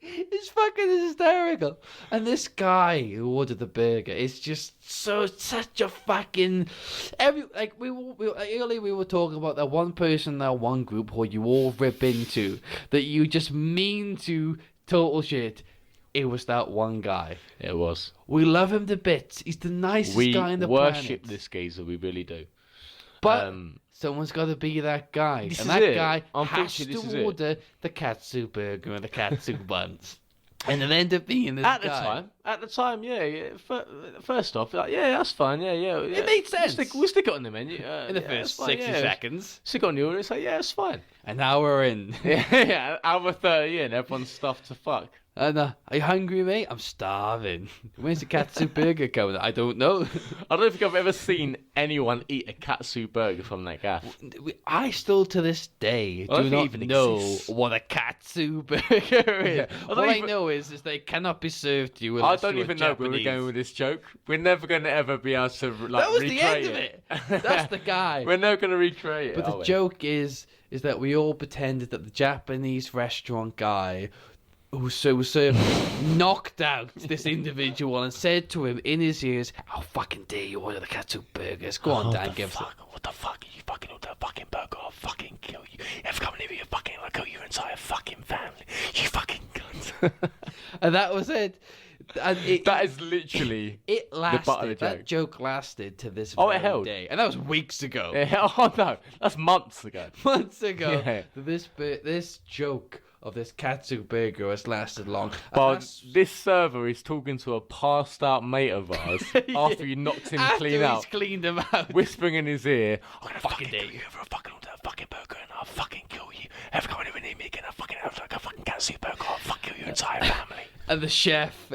It's fucking hysterical. And this guy who ordered the burger is just such a fucking earlier we were talking about that one person, that one group who you all rip into, that you just mean to total shit. It was that one guy. It was. We love him to bits. He's the nicest We guy on the worship planet. this geezer, we really do. But someone's got to be that guy. This And is that it. guy has Unfortunately, this is to it. order the katsu burger and the katsu buns. And it ended up being this At guy. the time, At the time, yeah. First off, like, yeah, that's fine. Yeah. It made sense. We'll stick it on the menu. In the first 60 seconds. Stick it on the order. It's like, yeah, it's fine. An hour in. Yeah, hour 30 in, everyone's stuffed to fuck. And are you hungry, mate? I'm starving. When's the katsu burger coming? I don't know. I don't think I've ever seen anyone eat a katsu burger from that gaff. I still, to this day, I don't do think it not even know exists. what a katsu burger is. Yeah. All I know is they cannot be served to you. I don't even know where we're going with this joke. We're never going to ever be able to like That was the recreate end of it. That's the guy. We're never going to recreate it. But the joke is that we all pretended that the Japanese restaurant guy who was served knocked out this individual and said to him in his ears, "How fucking dare you order the katsu burgers? Go on, Dan, give us a..." What the fuck? You fucking order a fucking burger, I'll fucking kill you. If come near me, I'll kill your entire fucking family. You fucking cunt. And that was it. And That is literally it lasted. the butt of the That joke lasted to this Oh, very it held. day, and that was weeks ago. Yeah, oh no, that's months ago. Months ago, Yeah. this joke of this katsu burger has lasted long. And But that's- this server is talking to a passed out mate of ours after you knocked him after clean out, he's cleaned him out. whispering in his ear, "I'm gonna Fucking fucking dare kill you for a fucking order a fucking burger, and I'll fucking kill you. Every time you near me again, I'll fucking have like a fucking katsu burger, I'll fuck kill your entire family." And the chef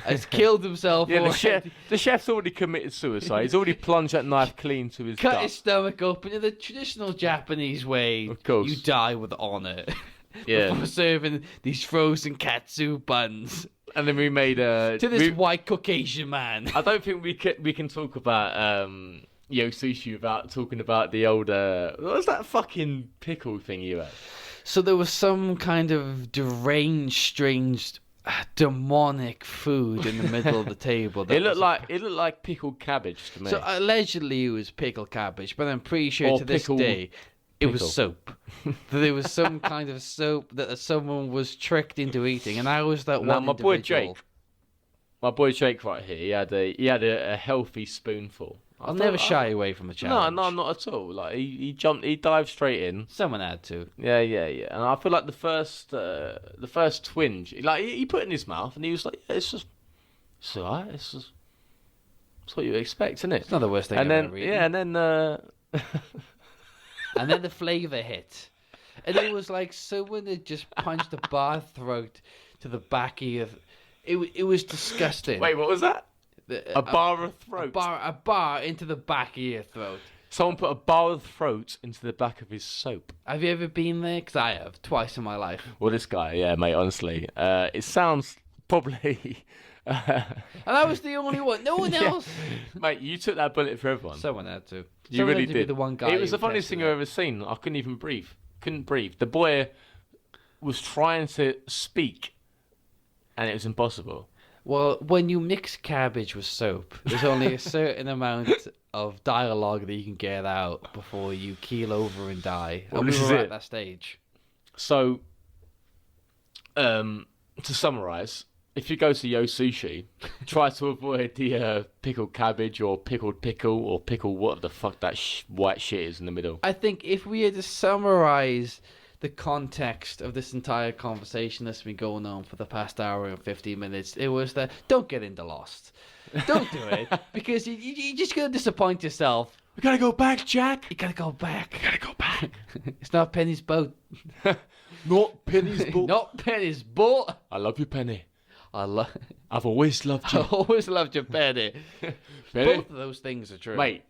has killed himself. Yeah, already. the chef's already committed suicide. He's already plunged that knife clean to his Cut gut. his stomach open in the traditional Japanese way. Of course. You die with honor. Yeah. Before serving these frozen katsu buns And then we made to this white Caucasian man. I don't think we can talk about Yo Sushi without talking about the old what was that fucking pickle thing you had? So there was some kind of deranged, strange, demonic food in the middle of the table. It looked like pickled cabbage to me. So allegedly it was pickled cabbage, but I'm pretty sure Or to this pickled day it was pickle. soap. There was some kind of soap that someone was tricked into eating, and I was that Now, one my boy individual. Jake right here, he had a healthy spoonful. I'll never shy away from a challenge. No, not at all. Like he dived straight in. Someone had to. Yeah. And I feel like the first twinge, like he put it in his mouth, and he was like, yeah, it's alright. It's what you expect, isn't it? It's not the worst thing And I've then ever eaten. yeah, and then And then the flavour hit. And it was like someone had just punched a bar throat to the back of your... It was disgusting. wait, what was that? A bar of A throat. bar into the back of your throat. Someone put a bar of throat into the back of his soap. Have you ever been there? Because I have, twice in my life. Well, this guy, yeah, mate, honestly. It sounds probably... And I was the only one. No one Yeah. else. Mate, you took that bullet for everyone. Someone had to. You Someone really had to be did. the one guy It was who the funniest tested thing I've ever seen. I couldn't even breathe. Couldn't breathe. The boy was trying to speak, and it was impossible. Well, when you mix cabbage with soap, there's only a certain amount of dialogue that you can get out before you keel over and die. Well, And we this is were it. at that stage. So, to summarise, if you go to Yo Sushi, try to avoid the pickled cabbage or pickled pickle or pickle whatever the fuck that white shit is in the middle. I think if we had to summarise the context of this entire conversation that's been going on for the past hour and 15 minutes, it was that don't get into Lost. Don't do it, because you're just going to disappoint yourself. We gotta go back, Jack. You got to go back. Gotta go back. It's not Penny's boat. Not Penny's book. Not Penny's boat. I love you, Penny. I've I've always loved you. always loved your Penny. Penny? Both of those things are true. Mate,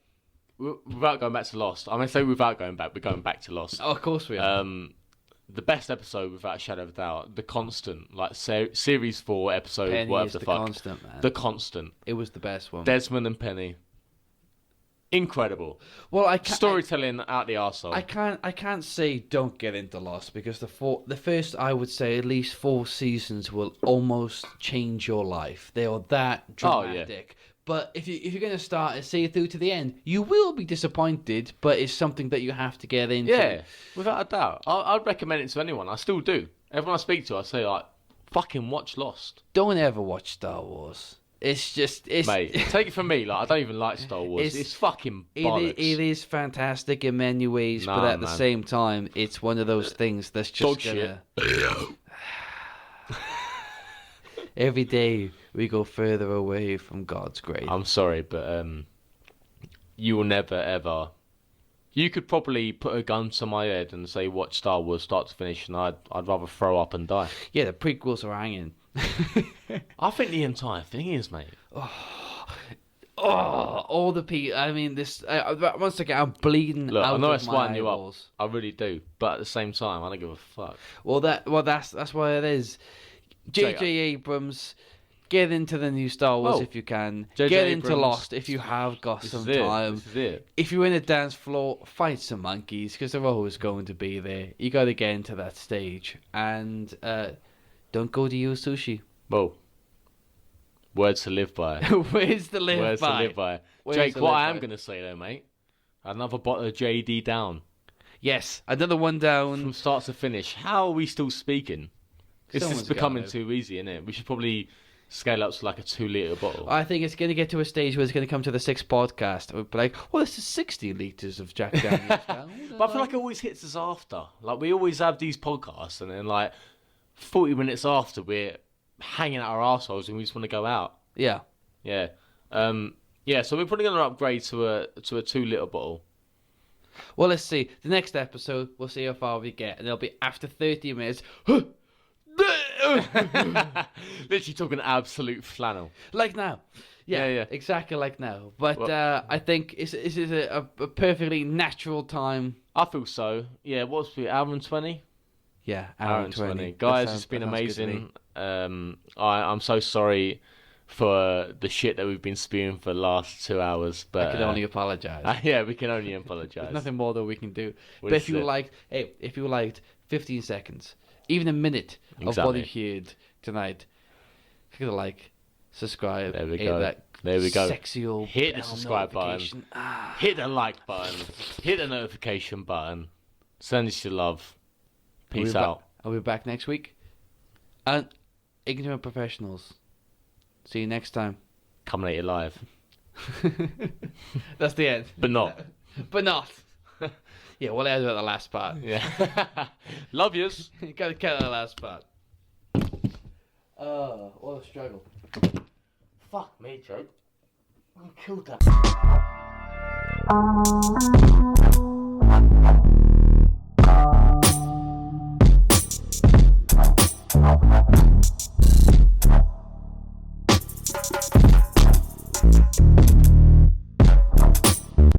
without going back to Lost, I'm going to say without going back, we're going back to Lost. Oh, of course we are. The best episode, without a shadow of a doubt, The Constant, like series 4, episode Penny whatever is the the fuck. constant, man. The Constant. It was the best one. Desmond and Penny. Incredible. Well, I can't, Storytelling out the arsehole. I can't say don't get into Lost, because the first, I would say, at least 4 seasons will almost change your life. They are that Oh, yeah. dramatic. But if you're going to start and see it through to the end, you will be disappointed, but it's something that you have to get into. Yeah, without a doubt. I'd recommend it to anyone. I still do. Everyone I speak to, I say, like, fucking watch Lost. Don't ever watch Star Wars. It's just... Mate, take it from me, like, I don't even like Star Wars. It's fucking bollocks. It is fantastic in many ways, but Nah, at the man. same time, it's one of those things that's just Dog gonna... Every day we go further away from God's grace. I'm sorry, but you will never ever. You could probably put a gun to my head and say watch Star Wars start to finish, and I'd rather throw up and die. Yeah, the prequels are hanging. I think the entire thing is, mate. Oh, all the people. I mean, this. Once again, I'm bleeding Look, out I know of it's my winding you up. eyeballs. I really do, but at the same time, I don't give a fuck. Well, that's why it is. J.J. Abrams, get into the new Star Wars Oh, if you can. J.J. Get into Abrams, Lost if you have got This some is it. time. This is it. If you're in a dance floor, fight some monkeys because they're always going to be there. You got to get into that stage, and don't go to Yu Sushi. Well, words to live by. Where's the live Words by? to live by. Where's Jake, the what live I am by? going to say though, mate, another bottle of JD down. Yes, another one down. From start to finish. How are we still speaking? This Someone's is becoming gotta. too easy, isn't it? We should probably scale up to like a 2-litre bottle. I think it's going to get to a stage where it's going to come to the 6th podcast. We'll be like, well, this is 60 litres of Jack Daniels. now. But I feel like it always hits us after. Like, we always have these podcasts, and then, like, 40 minutes after, we're hanging out our arseholes and we just want to go out. Yeah. Yeah. Yeah, so we're probably going to upgrade to a 2-litre bottle. Well, let's see. The next episode, we'll see how far we get. And it'll be after 30 minutes. Literally talking absolute flannel. Like now. Yeah, Yeah. exactly like now. But Well- I think this is a perfectly natural time. I feel so. Yeah, what's the hour and 20? Yeah, Hour and 20. Guys, it's been amazing. I'm so sorry for the shit that we've been spewing for the last 2 hours. But I can only apologise. yeah, we can only There's apologise. nothing more that we can do. Well, But if this you is it. liked, if you liked 15 seconds, even a minute of what Exactly. you heard tonight, click the like, subscribe. There we hit go. That There we go. Sexy old Hit the bell subscribe button. notification. Ah. Hit the like button. Hit the notification button. Send us your love. Peace out. I'll be back next week. And ignorant professionals. See you next time. Coming at you live. That's the end. But not. But not. Yeah, we'll end with the last part. Yeah. Love yous. You gotta cut the last part. Oh, what a struggle. Fuck me, Joe. I killed that.